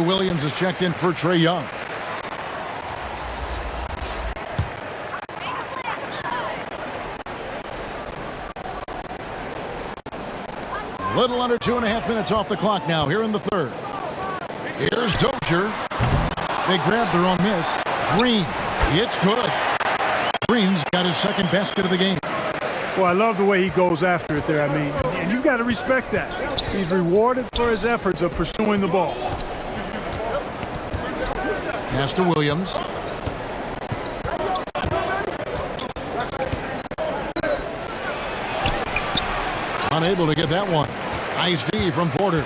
[SPEAKER 1] Williams is checked in for Trey Young. A little under 2.5 minutes off the clock now here in the third. Here's Dozier. They grab their own miss. Green. It's good. Green's got his second basket of the game.
[SPEAKER 4] Well, I love the way he goes after it there. I mean, and you've got to respect that. He's rewarded for his efforts of pursuing the ball.
[SPEAKER 1] Pass to Williams. Unable to get that one. Nice D from Porter.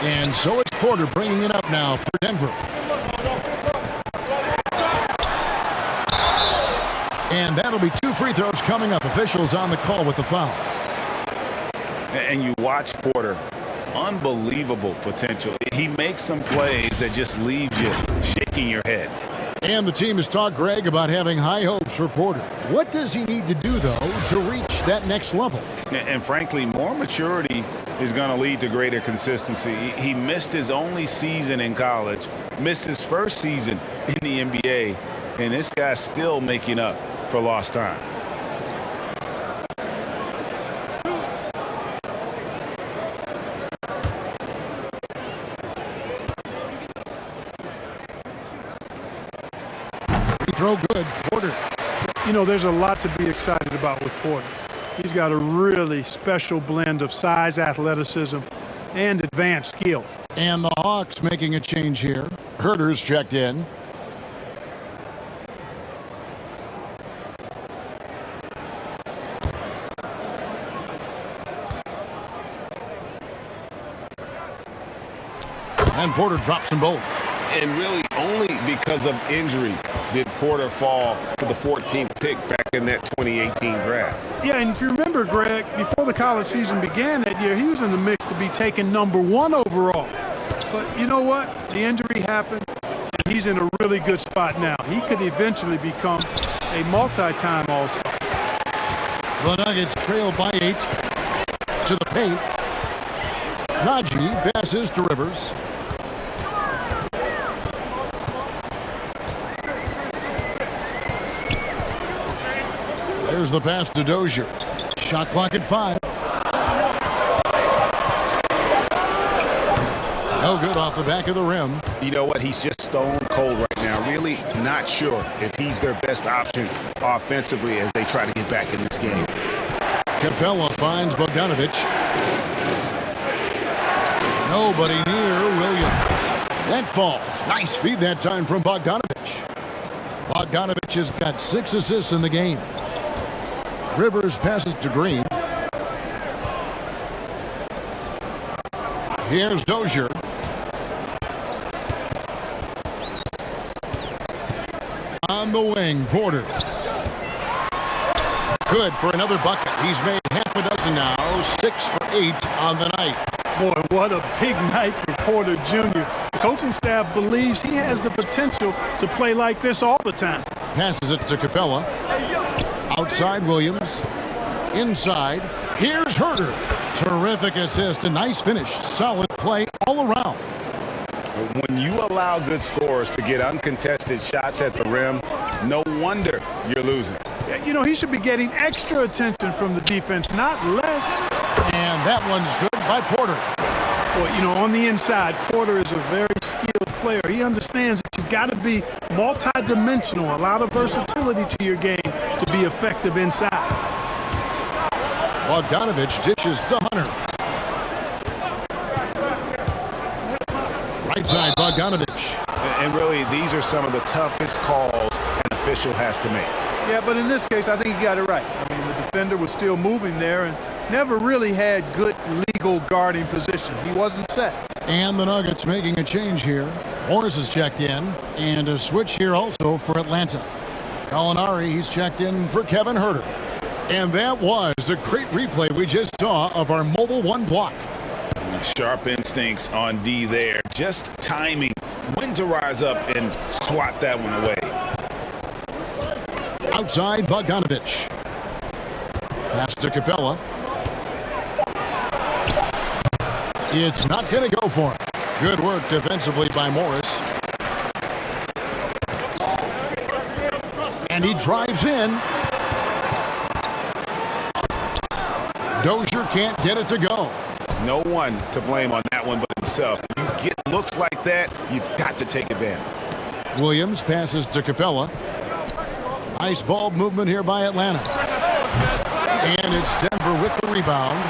[SPEAKER 1] And so it's Porter bringing it up now for Denver. And that'll be 2 free throws coming up. Officials on the call with the foul.
[SPEAKER 3] And you watch Porter. Unbelievable potential. He makes some plays that just leave you shaking your head.
[SPEAKER 1] And the team has talked, Greg, about having high hopes for Porter. What does he need to do, though, to reach that next level?
[SPEAKER 3] And frankly, more maturity is going to lead to greater consistency. He missed his only season in college, missed his first season in the NBA, and this guy's still making up for lost time.
[SPEAKER 1] Throw good, Porter.
[SPEAKER 4] You know, there's a lot to be excited about with Porter. He's got a really special blend of size, athleticism, and advanced skill.
[SPEAKER 1] And the Hawks making a change here. Herter's checked in. And Porter drops them both.
[SPEAKER 3] And really only because of injury did Porter fall to the 14th pick back in that 2018 draft.
[SPEAKER 4] Yeah, and if you remember, Greg, before the college season began that year, he was in the mix to be taken #1 overall. But you know what? The injury happened, and he's in a really good spot now. He could eventually become a multi-time All-Star.
[SPEAKER 1] The Nuggets trail by 8 to the paint. Najee passes to Rivers. There's the pass to Dozier. Shot clock at 5. No good off the back of the rim.
[SPEAKER 3] You know what? He's just stone cold right now. Really not sure if he's their best option offensively as they try to get back in this game.
[SPEAKER 1] Capella finds Bogdanovich. Nobody near Williams. That falls. Nice feed that time from Bogdanovich. Bogdanovich has got 6 assists in the game. Rivers passes to Green. Here's Dozier. On the wing, Porter. Good for another bucket. He's made half a dozen now. 6 for 8 on the night.
[SPEAKER 4] Boy, what a big night for Porter Jr. The coaching staff believes he has the potential to play like this all the time.
[SPEAKER 1] Passes it to Capella. Outside Williams. Inside. Here's Herter. Terrific assist. A nice finish. Solid play all around.
[SPEAKER 3] When you allow good scorers to get uncontested shots at the rim, no wonder you're losing.
[SPEAKER 4] You know, he should be getting extra attention from the defense, not less.
[SPEAKER 1] And that one's good by Porter.
[SPEAKER 4] Well, you know, on the inside, Porter is a very skilled player. He understands that you've got to be multi-dimensional, a lot of versatility to your game to be effective inside.
[SPEAKER 1] Bogdanovich dishes to Hunter. Right side, Bogdanovich.
[SPEAKER 3] And really, these are some of the toughest calls an official has to make.
[SPEAKER 4] Yeah, but in this case, I think he got it right. I mean, the defender was still moving there and never really had good legal guarding position. He wasn't set.
[SPEAKER 1] And the Nuggets making a change here. Morris is checked in, and a switch here also for Atlanta. Gallinari, he's checked in for Kevin Herter. And that was a great replay we just saw of our Mobile One block.
[SPEAKER 3] Sharp instincts on D there. Just timing when to rise up and swat that one away.
[SPEAKER 1] Outside, Bogdanovich. Pass to Capella. It's not going to go for him. Good work defensively by Morris. And he drives in. Dozier can't get it to go.
[SPEAKER 3] No one to blame on that one but himself. You get looks like that, you've got to take advantage.
[SPEAKER 1] Williams passes to Capella. Nice ball movement here by Atlanta. And it's Denver with the rebound.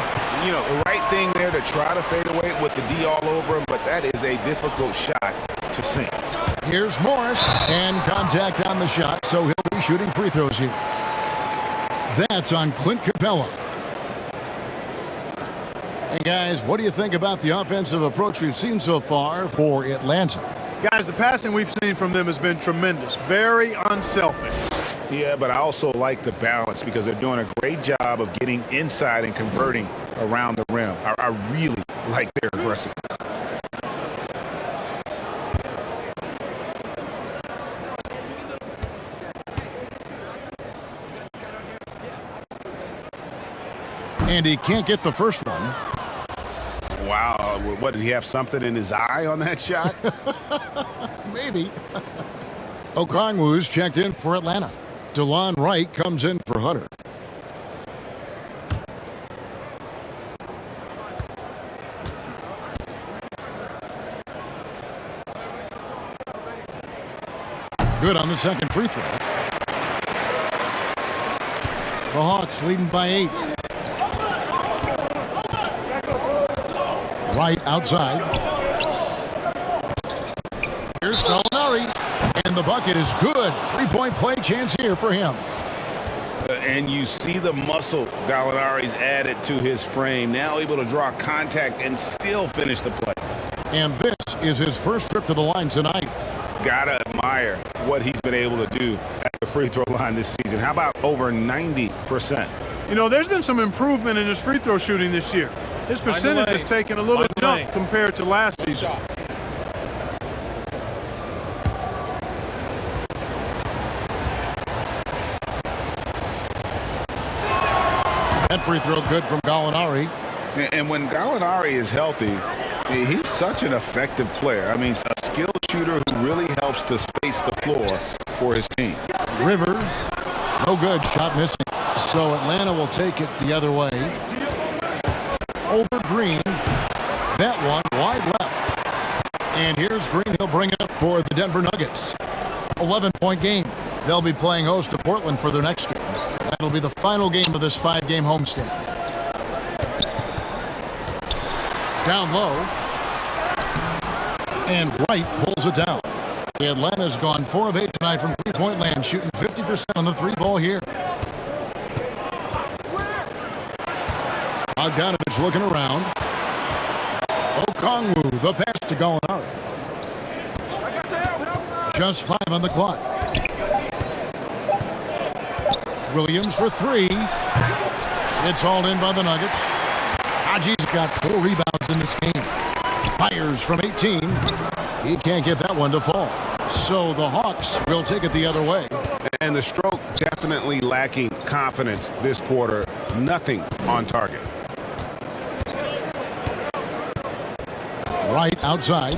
[SPEAKER 3] You know, the right thing there to try to fade away with the D all over him, but that is a difficult shot to sink.
[SPEAKER 1] Here's Morris, and contact on the shot, so he'll be shooting free throws here. That's on Clint Capella. And guys, what do you think about the offensive approach we've seen so far for Atlanta?
[SPEAKER 4] Guys, the passing we've seen from them has been tremendous. Very unselfish.
[SPEAKER 3] Yeah, but I also like the balance because they're doing a great job of getting inside and converting around the rim. I really like their aggressiveness.
[SPEAKER 1] And he can't get the first one.
[SPEAKER 3] Wow, what, did he have something in his eye on that shot?
[SPEAKER 1] Maybe. Okongwu's checked in for Atlanta. DeLon Wright comes in for Hunter. Good on the second free throw. The Hawks leading by 8. Right outside. Here's Gallinari. And the bucket is good. Three-point play chance here for him.
[SPEAKER 3] And you see the muscle Gallinari's added to his frame. Now able to draw contact and still finish the play.
[SPEAKER 1] And this is his first trip to the line tonight.
[SPEAKER 3] Gotta admire what he's been able to do at the free throw line this season. How about over 90%?
[SPEAKER 4] You know, there's been some improvement in his free throw shooting this year. His percentage has taken a little jump compared to last season.
[SPEAKER 1] That free throw good from Gallinari.
[SPEAKER 3] And when Gallinari is healthy, he's such an effective player. I mean, a skilled shooter who really helps to space the floor for his team.
[SPEAKER 1] Rivers, no good, shot missing. So Atlanta will take it the other way. Over Green, that one wide left. And here's Green, he'll bring it up for the Denver Nuggets. 11-point game. They'll be playing host to Portland for their next game. That'll be the final game of this 5-game homestand. Down low. And Wright pulls it down. Atlanta's gone 4 of 8 tonight from three-point land, shooting 50% on the three ball here. Bogdanovich looking around. Okongwu, the pass to Gallinari. Just 5 on the clock. Williams for 3. It's hauled in by the Nuggets. Haji's got 4 rebounds in this game. Fires from 18. He can't get that one to fall. So the Hawks will take it the other way.
[SPEAKER 3] And the stroke definitely lacking confidence this quarter. Nothing on target.
[SPEAKER 1] Right outside.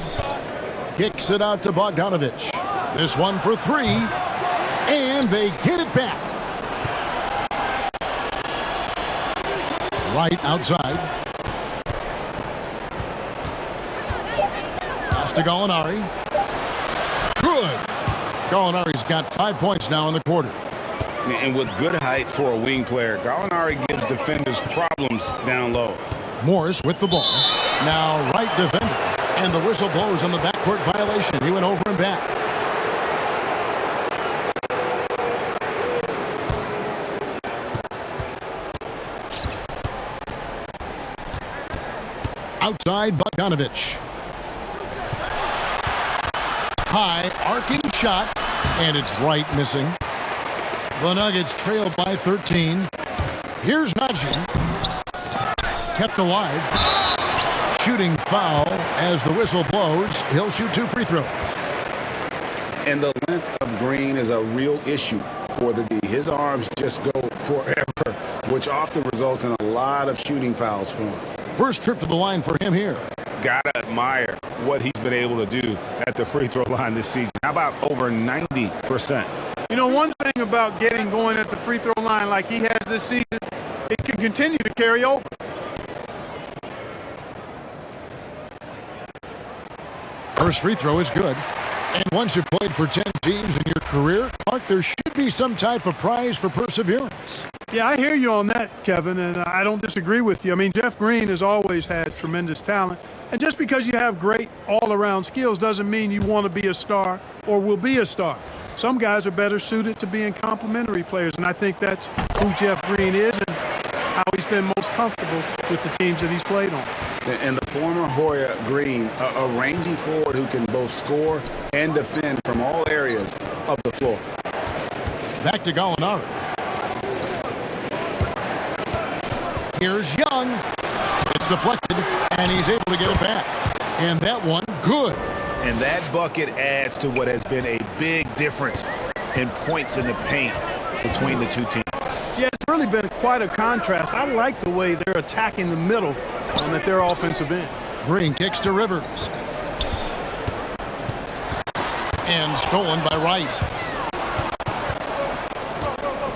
[SPEAKER 1] Kicks it out to Bogdanovich. This one for 3. And they get it back. Right outside. Pass to Gallinari. Good. Gallinari's got 5 points now in the quarter.
[SPEAKER 3] And with good height for a wing player, Gallinari gives defenders problems down low.
[SPEAKER 1] Morris with the ball. Now right defender. And the whistle blows on the backcourt violation. He went over and back. Outside Bogdanovich. High arcing shot. And it's right missing. The Nuggets trail by 13. Here's Najee. Kept alive. Shooting foul as the whistle blows. He'll shoot 2 free throws.
[SPEAKER 3] And the length of Green is a real issue for the D. His arms just go forever, which often results in a lot of shooting fouls for him.
[SPEAKER 1] First trip to the line for him here.
[SPEAKER 3] Gotta admire what he's been able to do at the free throw line this season. How about over 90%?
[SPEAKER 4] You know, one thing about getting going at the free throw line like he has this season, it can continue to carry over.
[SPEAKER 1] First free throw is good. And once you've played for 10 teams in your career, Clark, there should be some type of prize for perseverance.
[SPEAKER 4] Yeah, I hear you on that, Kevin, and I don't disagree with you. I mean, Jeff Green has always had tremendous talent, and just because you have great all-around skills doesn't mean you want to be a star or will be a star. Some guys are better suited to being complementary players, and I think that's who Jeff Green is and how he's been most comfortable with the teams that he's played on.
[SPEAKER 3] And the former Hoya Green, a rangy forward who can both score and defend from all areas of the floor.
[SPEAKER 1] Back to Gallinari. Here's Young. It's deflected, and he's able to get it back. And that one, good.
[SPEAKER 3] And that bucket adds to what has been a big difference in points in the paint between the two teams.
[SPEAKER 4] Yeah, it's really been quite a contrast. I like the way they're attacking the middle at their offensive end.
[SPEAKER 1] Green kicks to Rivers. And stolen by Wright.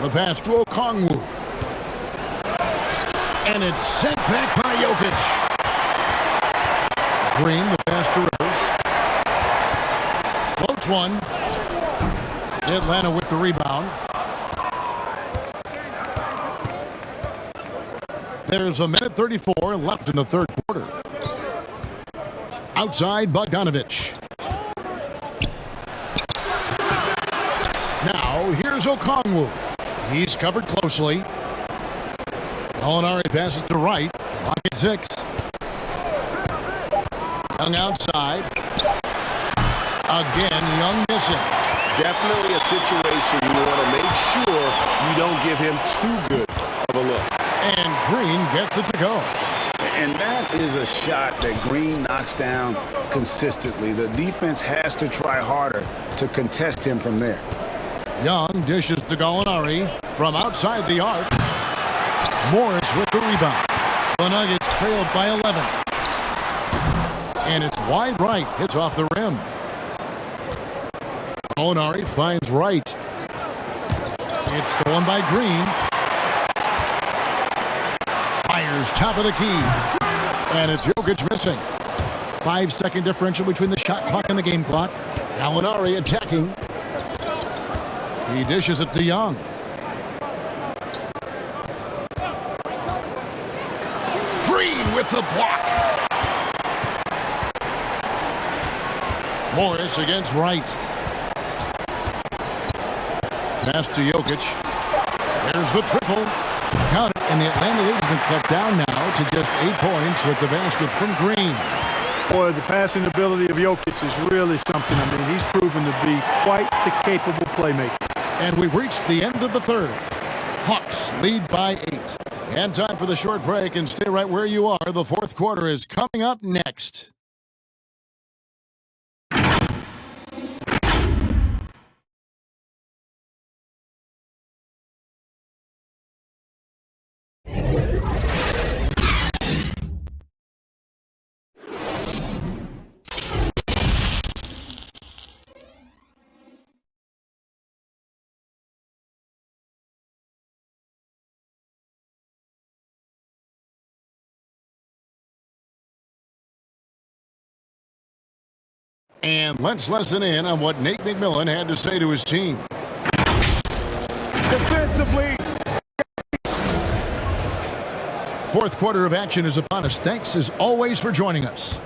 [SPEAKER 1] The pass to Okongwu. And it's sent back by Jokic. Green, the pass to Rivers. Floats one. Atlanta with the rebound. There's 1:34 left in the third quarter. Outside, Bogdanovich. Now, here's Okongwu. He's covered closely. Gallinari passes to Wright. Clock at 6. Young outside. Again, Young missing.
[SPEAKER 3] Definitely a situation you want to make sure you don't give him too good of a look.
[SPEAKER 1] And Green gets it to go.
[SPEAKER 3] And that is a shot that Green knocks down consistently. The defense has to try harder to contest him from there.
[SPEAKER 1] Young dishes to Gallinari from outside the arc. Morris with the rebound. The Nuggets trailed by 11. And it's wide right. Hits off the rim. Gallinari finds Wright. It's stolen by Green. Fires top of the key. And it's Jokic missing. 5-second differential between the shot clock and the game clock. Gallinari attacking. He dishes it to Young. Green with the block. Morris against Wright. Pass to Jokic. There's the triple. Count it, and the Atlanta League's been cut down now to just 8 points with the basket from Green.
[SPEAKER 4] Boy, the passing ability of Jokic is really something. I mean, he's proven to be quite the capable playmaker.
[SPEAKER 1] And we've reached the end of the third. Hawks lead by 8. And time for the short break, and stay right where you are. The fourth quarter is coming up next. And let's listen in on what Nate McMillan had to say to his team.
[SPEAKER 8] Defensively.
[SPEAKER 1] Fourth quarter of action is upon us. Thanks, as always, for joining us.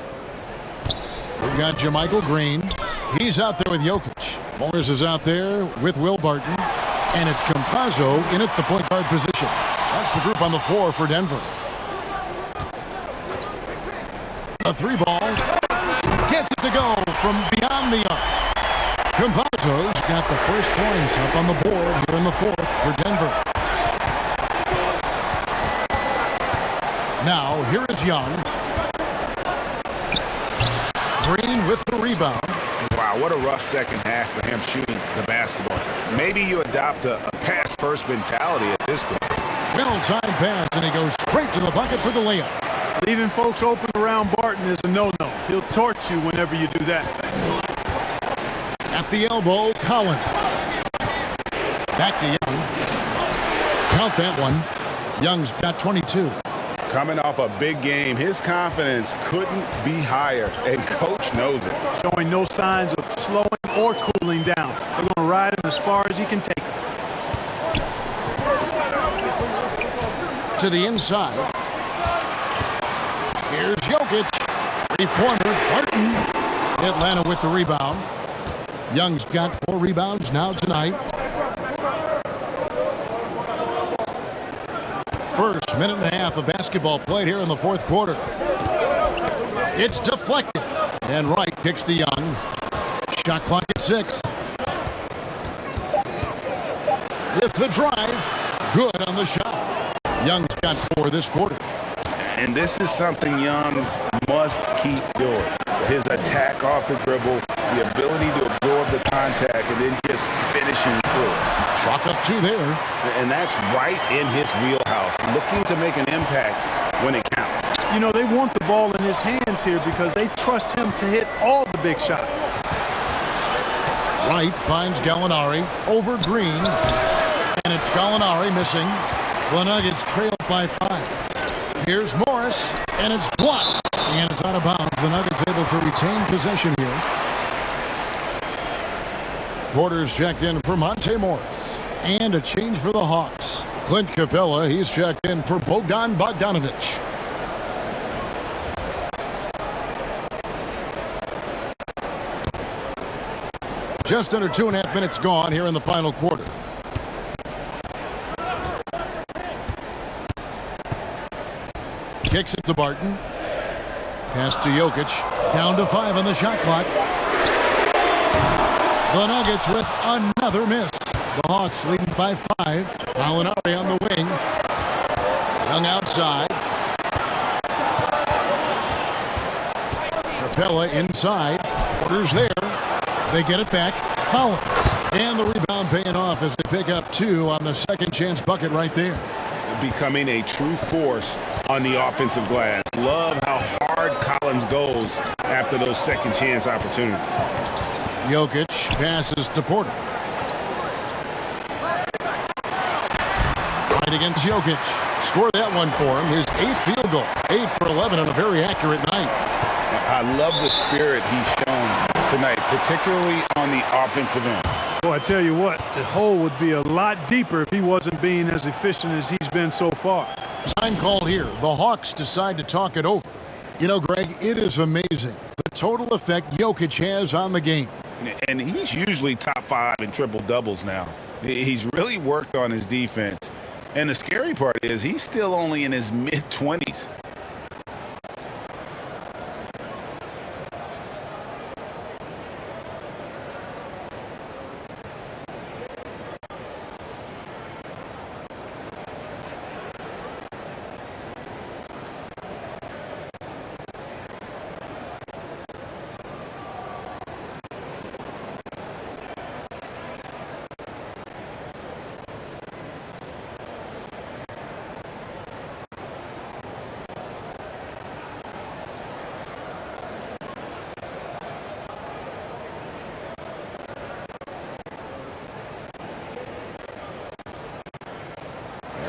[SPEAKER 1] We've got Jermichael Green. He's out there with Jokic. Morris is out there with Will Barton. And it's Campazzo in at the point guard position. That's the group on the floor for Denver. A 3-ball. Gets it to go from beyond the arc. Campazzo's got the first points up on the board here in the fourth for Denver. Now, here is Young. Green with the rebound.
[SPEAKER 3] Wow, what a rough second half for him shooting the basketball. Maybe you adopt a pass-first mentality at this point.
[SPEAKER 1] Middle time pass, and he goes straight to the bucket for the layup.
[SPEAKER 4] Leaving folks open around Barton is a no-no. He'll torch you whenever you do that.
[SPEAKER 1] At the elbow, Collins. Back to Young. Count that one. Young's got 22.
[SPEAKER 3] Coming off a big game, his confidence couldn't be higher, and coach knows it.
[SPEAKER 4] Showing no signs of slowing or cooling down. They're going to ride him as far as he can take him.
[SPEAKER 1] To the inside. Here's Jokic. Three-pointer. Barton. Atlanta with the rebound. Young's got 4 rebounds now tonight. First minute and a half of basketball played here in the fourth quarter. It's deflected. And Wright kicks to Young. Shot clock at 6. With the drive. Good on the shot. Young's got 4 this quarter.
[SPEAKER 3] And this is something Young must keep doing. His attack off the dribble, the ability to absorb the contact, and then just finishing through.
[SPEAKER 1] Chalk up 2 there.
[SPEAKER 3] And that's right in his wheelhouse, looking to make an impact when it counts.
[SPEAKER 4] You know, they want the ball in his hands here because they trust him to hit all the big shots.
[SPEAKER 1] Wright finds Gallinari over Green. And it's Gallinari missing. The Nuggets trail by 5. Here's Morris, and it's blocked. And it's out of bounds. The Nuggets able to retain possession here. Porter's checked in for Monte Morris. And a change for the Hawks. Clint Capella, he's checked in for Bogdan Bogdanovic. Just under 2.5 minutes gone here in the final quarter. Kicks it to Barton. Pass to Jokic. Down to 5 on the shot clock. The Nuggets with another miss. The Hawks leading by 5. Gallinari on the wing. Young outside. Capella inside. Porter's there. They get it back. Collins. And the rebound paying off as they pick up 2 on the second chance bucket right there.
[SPEAKER 3] Becoming a true force on the offensive glass. Love how hard Collins goes after those second chance opportunities.
[SPEAKER 1] Jokic passes to Porter. Right against Jokic. Score that one for him. His 8th field goal. 8 for 11 on a very accurate night.
[SPEAKER 3] I love the spirit he's shown tonight, particularly on the offensive end.
[SPEAKER 4] Boy, I tell you what, the hole would be a lot deeper if he wasn't being as efficient as he's been so far.
[SPEAKER 1] Time call here. The Hawks decide to talk it over. You know, Greg, it is amazing the total effect Jokic has on the game.
[SPEAKER 3] And he's usually top 5 in triple doubles now. He's really worked on his defense. And the scary part is he's still only in his mid-20s.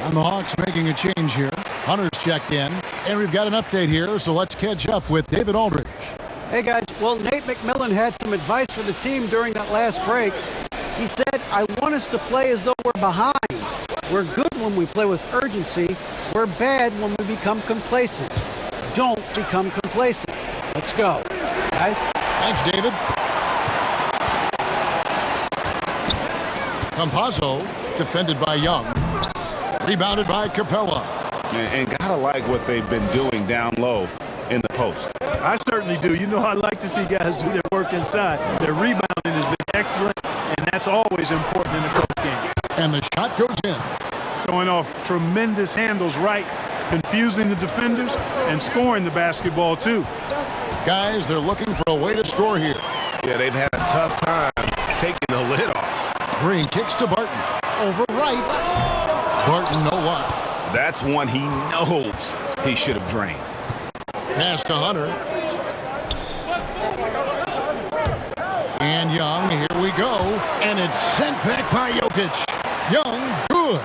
[SPEAKER 1] And the Hawks making a change here. Hunter's checked in. And we've got an update here, so let's catch up with David Aldridge.
[SPEAKER 2] Hey, guys. Well, Nate McMillan had some advice for the team during that last break. He said, I want us to play as though we're behind. We're good when we play with urgency. We're bad when we become complacent. Don't become complacent. Let's go. Guys?
[SPEAKER 1] Thanks, David. Campazzo, defended by Young. Rebounded by Capella.
[SPEAKER 3] And gotta like what they've been doing down low in the post.
[SPEAKER 4] I certainly do. You know, I like to see guys do their work inside. Their rebounding has been excellent, and that's always important in a close game.
[SPEAKER 1] And the shot goes in.
[SPEAKER 4] Showing off tremendous handles right, confusing the defenders, and scoring the basketball, too.
[SPEAKER 1] Guys, they're looking for a way to score here.
[SPEAKER 3] Yeah, they've had a tough time taking the lid off.
[SPEAKER 1] Green kicks to Barton. Over right. Barton, no luck.
[SPEAKER 3] That's one he knows he should have drained.
[SPEAKER 1] Pass to Hunter. And Young, here we go. And it's sent back by Jokic. Young, good.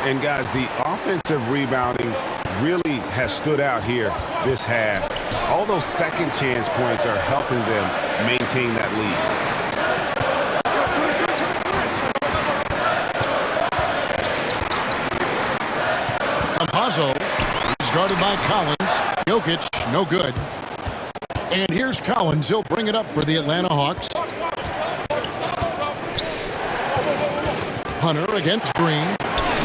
[SPEAKER 3] And guys, the offensive rebounding really has stood out here this half. All those second chance points are helping them maintain that
[SPEAKER 1] lead. Campazzo is guarded by Collins. Jokic, no good. And here's Collins. He'll bring it up for the Atlanta Hawks. Hunter against Green.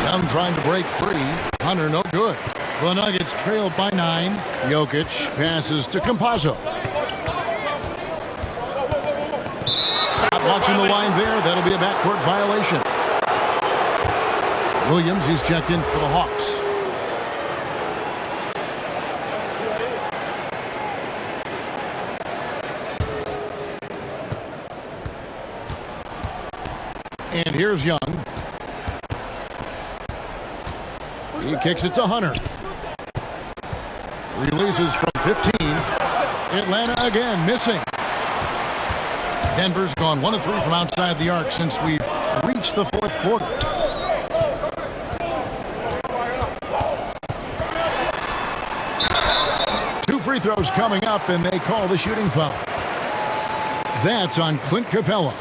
[SPEAKER 1] Young trying to break free. Hunter, no good. The Nuggets trailed by 9. Jokic passes to Campazzo. Not watching the line there. That'll be a backcourt violation. Williams, he's checked in for the Hawks. And here's Young. He kicks it to Hunter. Releases from 15. Atlanta again missing. Denver's gone 1 of 3 from outside the arc since we've reached the fourth quarter. Two free throws coming up, and they call the shooting foul. That's on Clint Capella.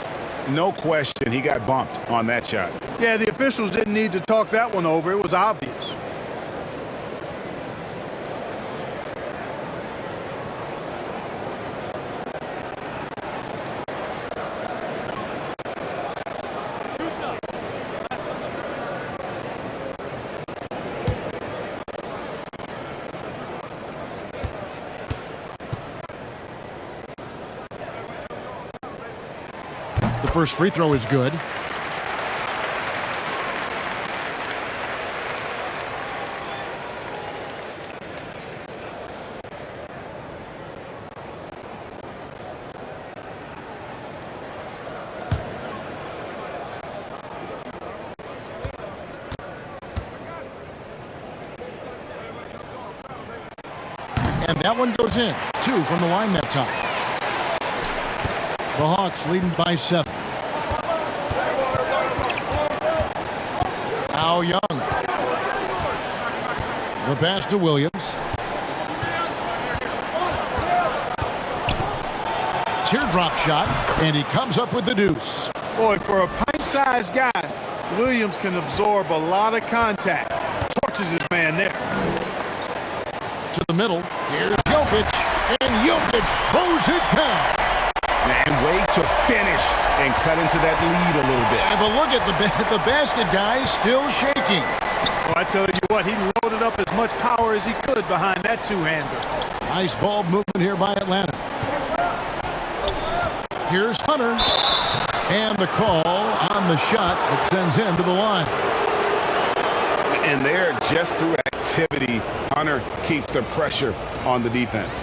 [SPEAKER 3] No question, he got bumped on that shot.
[SPEAKER 4] Yeah, the officials didn't need to talk that one over. It was obvious.
[SPEAKER 1] The first free throw is good. And that one goes in. 2 from the line that time. The Hawks leading by 7. Now Young. The pass to Williams. Teardrop shot, and he comes up with the deuce.
[SPEAKER 4] Boy, for a pint-sized guy, Williams can absorb a lot of contact. Torches his man there.
[SPEAKER 1] To the middle. Here's Jokic, and Jokic throws it down.
[SPEAKER 3] And way to finish and cut into that lead a little bit.
[SPEAKER 1] But look at the basket guy still shaking.
[SPEAKER 4] Well, I tell you what, he loaded up as much power as he could behind that two-hander.
[SPEAKER 1] Nice ball movement here by Atlanta. Here's Hunter. And the call on the shot that sends him to the line.
[SPEAKER 3] And there, just through activity, Hunter keeps the pressure on the defense.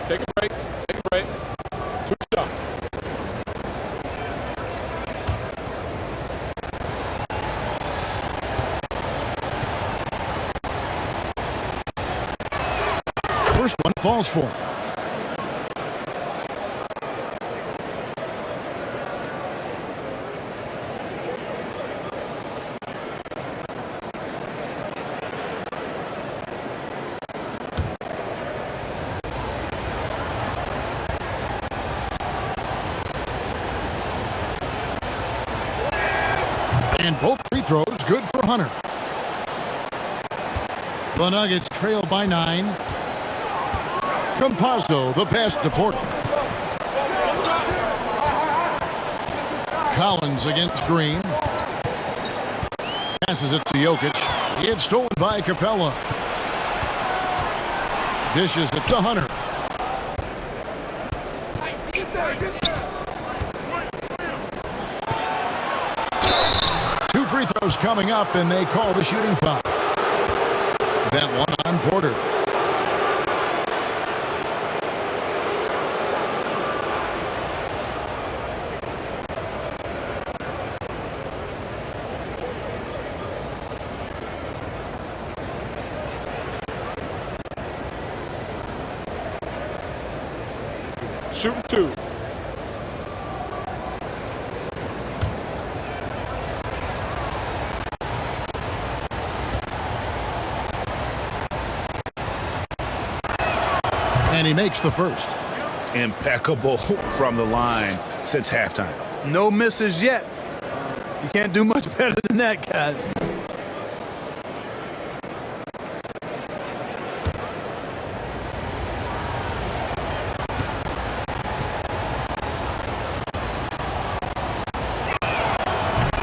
[SPEAKER 6] Take a break. Take a break. 2 shots.
[SPEAKER 1] First one falls for him. And both free throws good for Hunter. The Nuggets trail by 9. Campazzo, the pass to Porter. Collins against Green. Passes it to Jokic. It's stolen by Capella. Dishes it to Hunter. Two free throws coming up, and they call the shooting foul. That one on Porter.
[SPEAKER 8] Shooting 2.
[SPEAKER 1] And he makes the first.
[SPEAKER 3] Impeccable from the line since halftime.
[SPEAKER 4] No misses yet. You can't do much better than that, guys.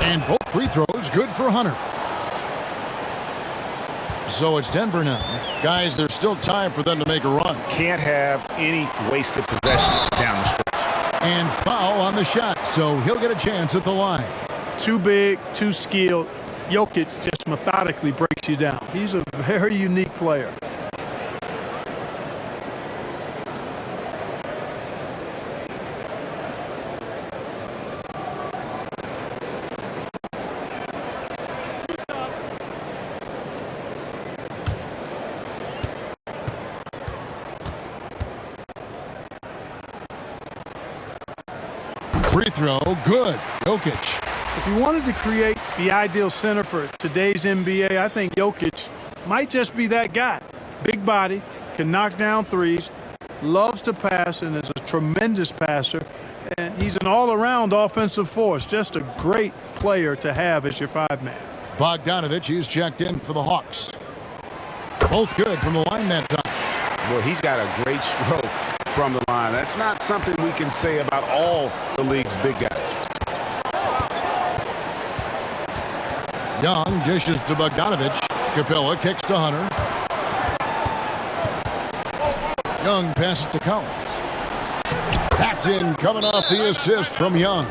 [SPEAKER 1] And both free throws good for Hunter. So it's Denver now. Guys, there's still time for them to make a run.
[SPEAKER 3] Can't have any wasted possessions down the stretch.
[SPEAKER 1] And foul on the shot, so he'll get a chance at the line.
[SPEAKER 4] Too big, too skilled. Jokic just methodically breaks you down. He's a very unique player.
[SPEAKER 1] Free throw, good. Jokic.
[SPEAKER 4] If you wanted to create the ideal center for today's NBA, I think Jokic might just be that guy. Big body, can knock down threes, loves to pass, and is a tremendous passer. And he's an all-around offensive force. Just a great player to have as your 5-man.
[SPEAKER 1] Bogdanovich, he's checked in for the Hawks. Both good from the line that time.
[SPEAKER 3] Well, he's got a great stroke from the line. That's not something we can say about all the league's big guys.
[SPEAKER 1] Young dishes to Bogdanovich. Capella kicks to Hunter. Young passes to Collins. That's in, coming off the assist from Young.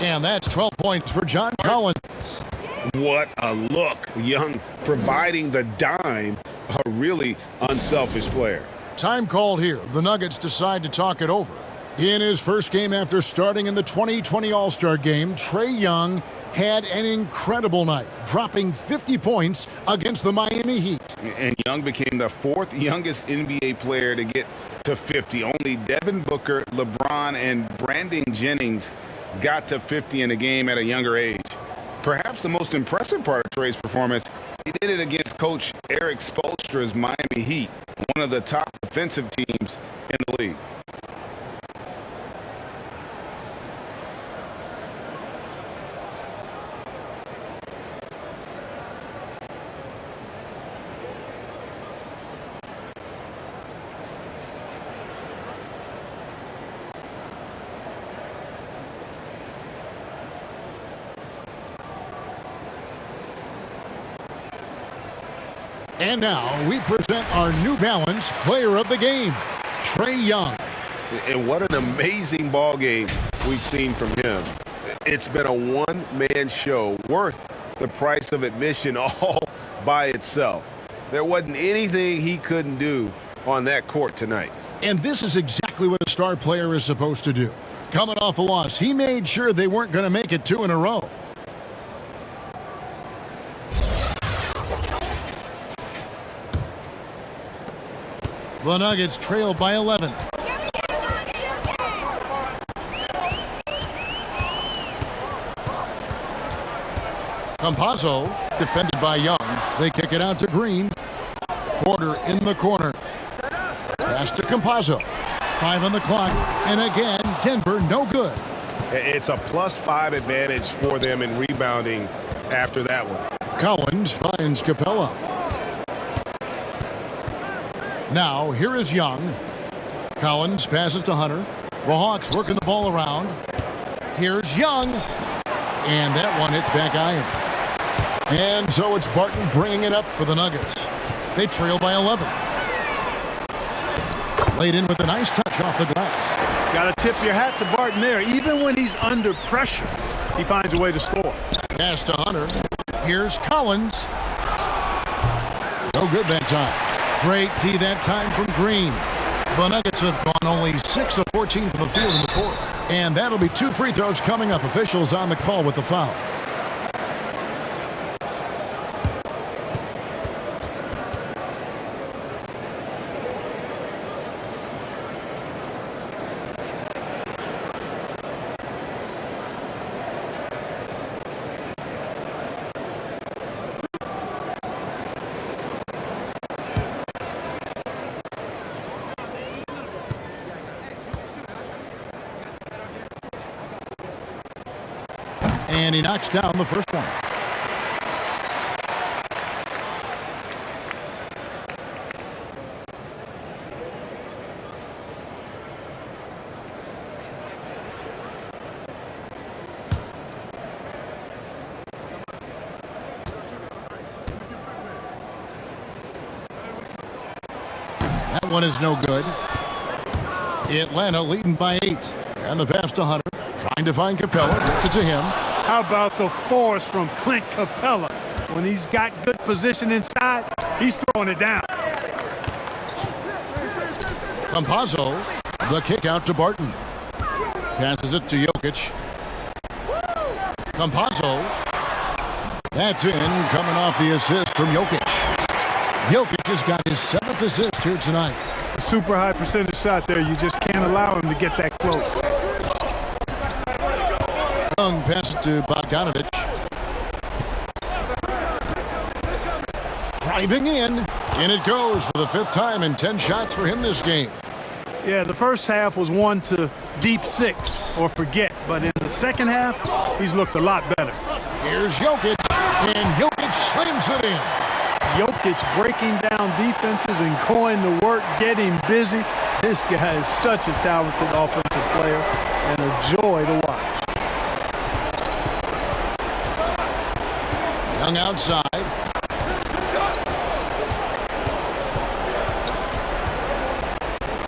[SPEAKER 1] And that's 12 points for John Collins.
[SPEAKER 3] What a look. Young providing the dime. A really unselfish player.
[SPEAKER 1] Time called here. The Nuggets decide to talk it over. In his first game after starting in the 2020 All-Star Game, Trey Young had an incredible night, dropping 50 points against the Miami Heat.
[SPEAKER 3] And Young became the 4th youngest NBA player to get to 50. Only Devin Booker, LeBron, and Brandon Jennings got to 50 in a game at a younger age. Perhaps the most impressive part of Trey's performance, he did it against Coach Eric Spoelstra's Miami Heat, one of the top defensive teams in the league.
[SPEAKER 1] And now we present our New Balance Player of the Game, Trey Young.
[SPEAKER 3] And what an amazing ball game we've seen from him. It's been a one-man show worth the price of admission all by itself. There wasn't anything he couldn't do on that court tonight.
[SPEAKER 1] And this is exactly what a star player is supposed to do. Coming off a loss, he made sure they weren't going to make it 2 in a row. The Nuggets trail by 11. Campazzo, defended by Young. They kick it out to Green. Porter in the corner. Pass to Campazzo. 5 on the clock. And again, Denver no good.
[SPEAKER 3] It's a +5 advantage for them in rebounding after that one.
[SPEAKER 1] Collins finds Capella. Now, here is Young. Collins passes to Hunter. The Hawks working the ball around. Here's Young. And that one hits back iron. And so it's Barton bringing it up for the Nuggets. They trail by 11. Laid in with a nice touch off the glass.
[SPEAKER 4] Got to tip your hat to Barton there. Even when he's under pressure, he finds a way to score.
[SPEAKER 1] Pass to Hunter. Here's Collins. No good that time. Great D that time from Green. The Nuggets have gone only 6 of 14 from the field in the 4th. And that'll be 2 free throws coming up. Officials on the call with the foul. And he knocks down the first one. That one is no good. Atlanta leading by 8. And the pass to Hunter. Trying to find Capella. Gets it to him.
[SPEAKER 4] How about the force from Clint Capella? When he's got good position inside, he's throwing it down.
[SPEAKER 1] Campazzo, the kick out to Barton. Passes it to Jokic. Campazzo. That's in, coming off the assist from Jokic. Jokic has got his 7th assist here tonight.
[SPEAKER 4] A super high percentage shot there. You just can't allow him to get that close.
[SPEAKER 1] Young passes it to Bogdanovich. Driving in, and it goes for the 5th time in 10 shots for him this game.
[SPEAKER 4] Yeah, the first half was one to deep 6 or forget, but in the second half, he's looked a lot better.
[SPEAKER 1] Here's Jokic, and Jokic slams it in.
[SPEAKER 4] Jokic breaking down defenses and going to work, getting busy. This guy is such a talented offensive player and a joy to watch.
[SPEAKER 1] Young outside.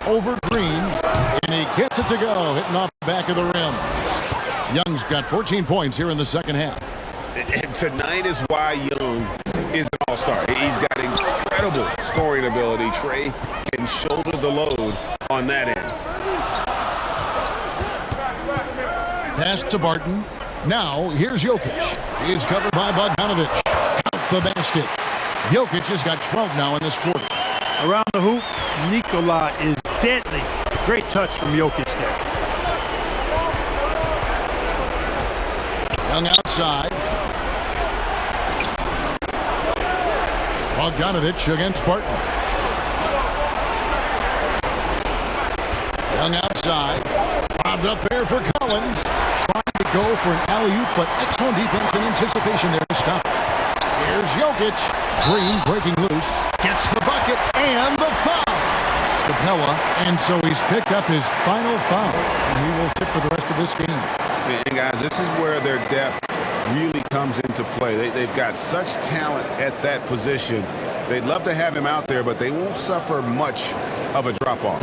[SPEAKER 1] Over Green, and he gets it to go, hitting off the back of the rim. Young's got 14 points here in the second half.
[SPEAKER 3] And tonight is why Young is an all-star. He's got incredible scoring ability. Trey can shoulder the load on that end.
[SPEAKER 1] Pass to Barton. Now, here's Jokic. He's covered by Bogdanovich. Count the basket. Jokic has got 12 now in this quarter.
[SPEAKER 4] Around the hoop, Nikola is deadly. Great touch from Jokic there.
[SPEAKER 1] Young outside. Bogdanovich against Barton. Young outside. Bobbed up there for Collins. Trying to go for an alley-oop, but excellent defense and anticipation there to stop it. Here's Jokic. Green breaking loose. Gets the bucket and the foul. Capella, and so he's picked up his final foul. And he will sit for the rest of this game.
[SPEAKER 3] And guys, this is where their depth really comes into play. They've got such talent at that position. They'd love to have him out there, but they won't suffer much of a drop-off.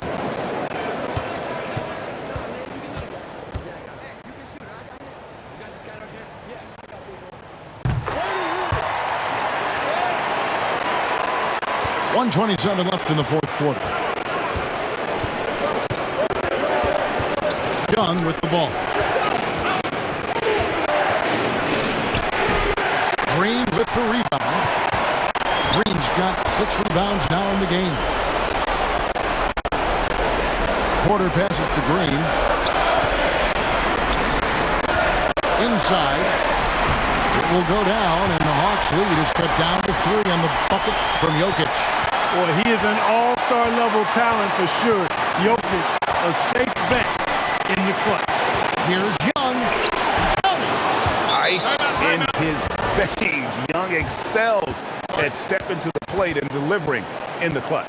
[SPEAKER 1] .127 left in the fourth quarter. Young with the ball. Green with the rebound. Green's got 6 rebounds now in the game. Porter passes to Green. Inside. It will go down, and the Hawks lead is cut down to 3 on the bucket from Jokic.
[SPEAKER 4] Boy, he is an all-star level talent for sure. Jokic, a safe bet in the clutch.
[SPEAKER 1] Here's Young.
[SPEAKER 3] Ice in his veins. Young excels at stepping to the plate and delivering in the clutch.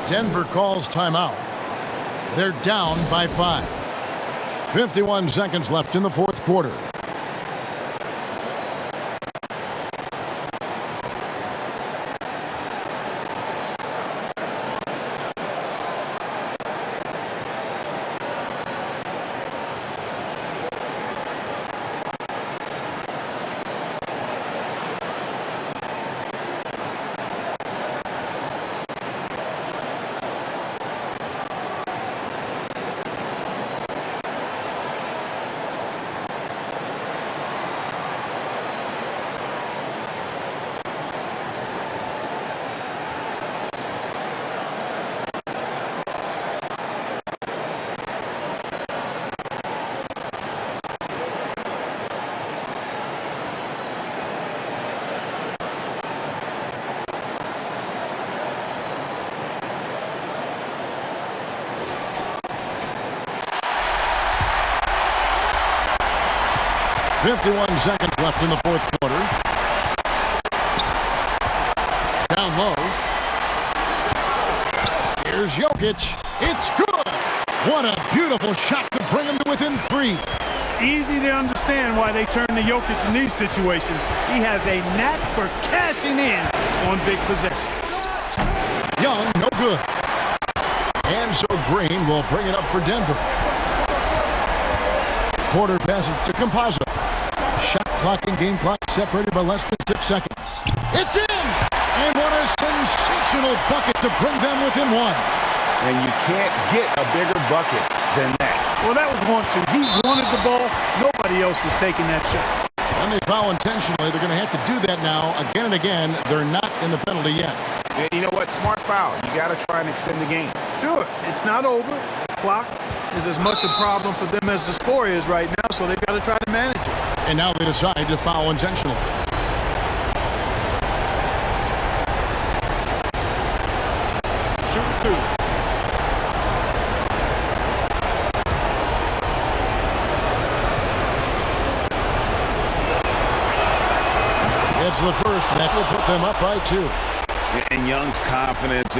[SPEAKER 1] Denver calls timeout. They're down by 5. 51 seconds left in the fourth quarter. 51 seconds left in the fourth quarter. Down low. Here's Jokic. It's good. What a beautiful shot to bring him to within 3.
[SPEAKER 4] Easy to understand why they turn to Jokic in these situations. He has a knack for cashing in on big possessions.
[SPEAKER 1] Young, no good. And so Green will bring it up for Denver. Porter passes to Campazzo. Shot clock and game clock separated by less than 6 seconds. It's in! And what a sensational bucket to bring them within 1.
[SPEAKER 3] And you can't get a bigger bucket than that.
[SPEAKER 4] Well, that was 1-2. He wanted the ball. Nobody else was taking that shot.
[SPEAKER 1] And they foul intentionally. They're going to have to do that now again and again. They're not in the penalty yet.
[SPEAKER 3] And you know what? Smart foul. You got to try and extend the game.
[SPEAKER 4] Sure, it's not over. The clock is as much a problem for them as the score is right now, so they've got to try to manage it.
[SPEAKER 1] And now they decide to foul intentionally.
[SPEAKER 4] Shoot 2.
[SPEAKER 1] It's the first. That will put them up by 2.
[SPEAKER 3] And Young's confidence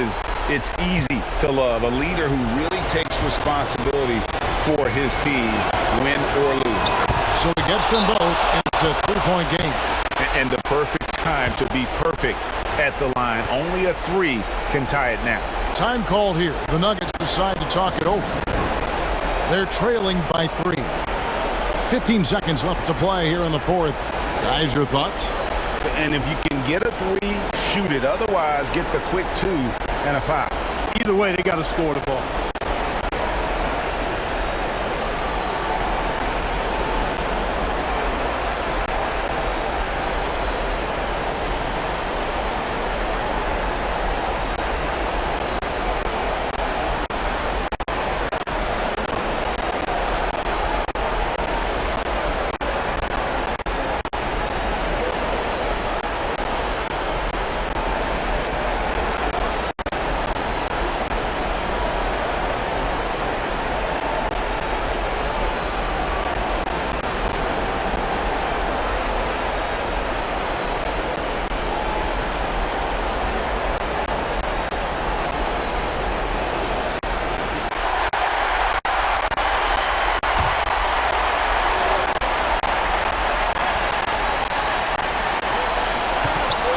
[SPEAKER 3] it's easy to love. A leader who really takes responsibility for his team, win or lose.
[SPEAKER 1] So he gets them both, and it's a 3-point game.
[SPEAKER 3] And the perfect time to be perfect at the line. Only a 3 can tie it now.
[SPEAKER 1] Time called here. The Nuggets decide to talk it over. They're trailing by 3. 15 seconds left to play here in the fourth. Guys, your thoughts?
[SPEAKER 3] And if you can get a 3, shoot it. Otherwise, get the quick 2 and a foul.
[SPEAKER 4] Either way, they got to score the ball.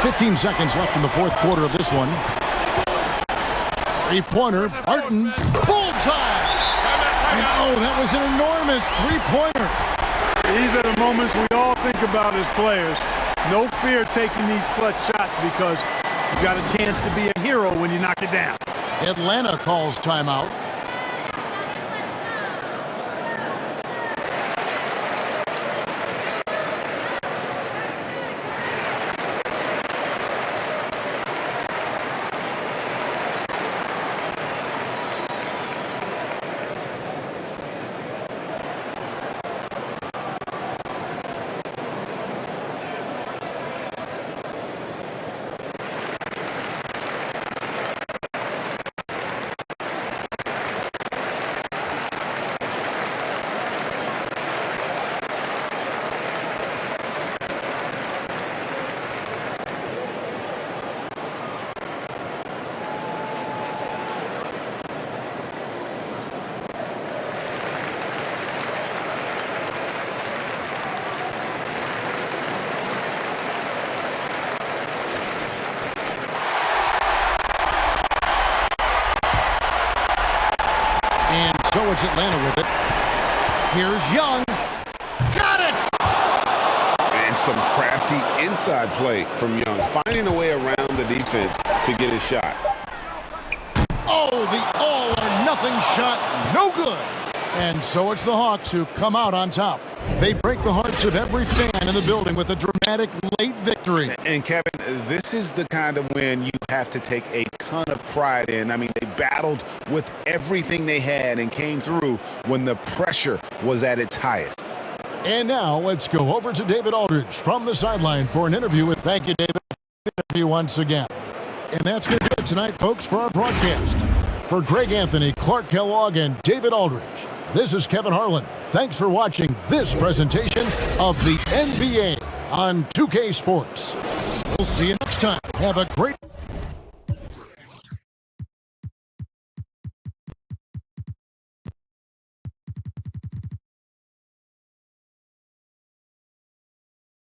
[SPEAKER 1] Fifteen seconds left in the fourth quarter of this one. 3-pointer, Barton, bullseye! And oh, that was an enormous 3-pointer.
[SPEAKER 4] These are the moments we all think about as players. No fear taking these clutch shots because you got a chance to be a hero when you knock it down.
[SPEAKER 1] Atlanta calls timeout. So it's Atlanta with it. Here's Young. Got it!
[SPEAKER 3] And some crafty inside play from Young, finding a way around the defense to get his shot.
[SPEAKER 1] Oh, the all-or-nothing shot, no good. And so it's the Hawks who come out on top. They break the hearts of every fan in the building with a dramatic late victory.
[SPEAKER 3] And Kevin, this is the kind of win you have to take a ton of pride in. I mean, they battled with everything they had and came through when the pressure was at its highest.
[SPEAKER 1] And now let's go over to David Aldridge from the sideline for an interview with, thank you, David, interview once again. And that's going to do it tonight, folks, for our broadcast. For Greg Anthony, Clark Kellogg, and David Aldridge, this is Kevin Harlan thanks for watching this presentation of the NBA on 2K Sports. We'll see you next time. Have a great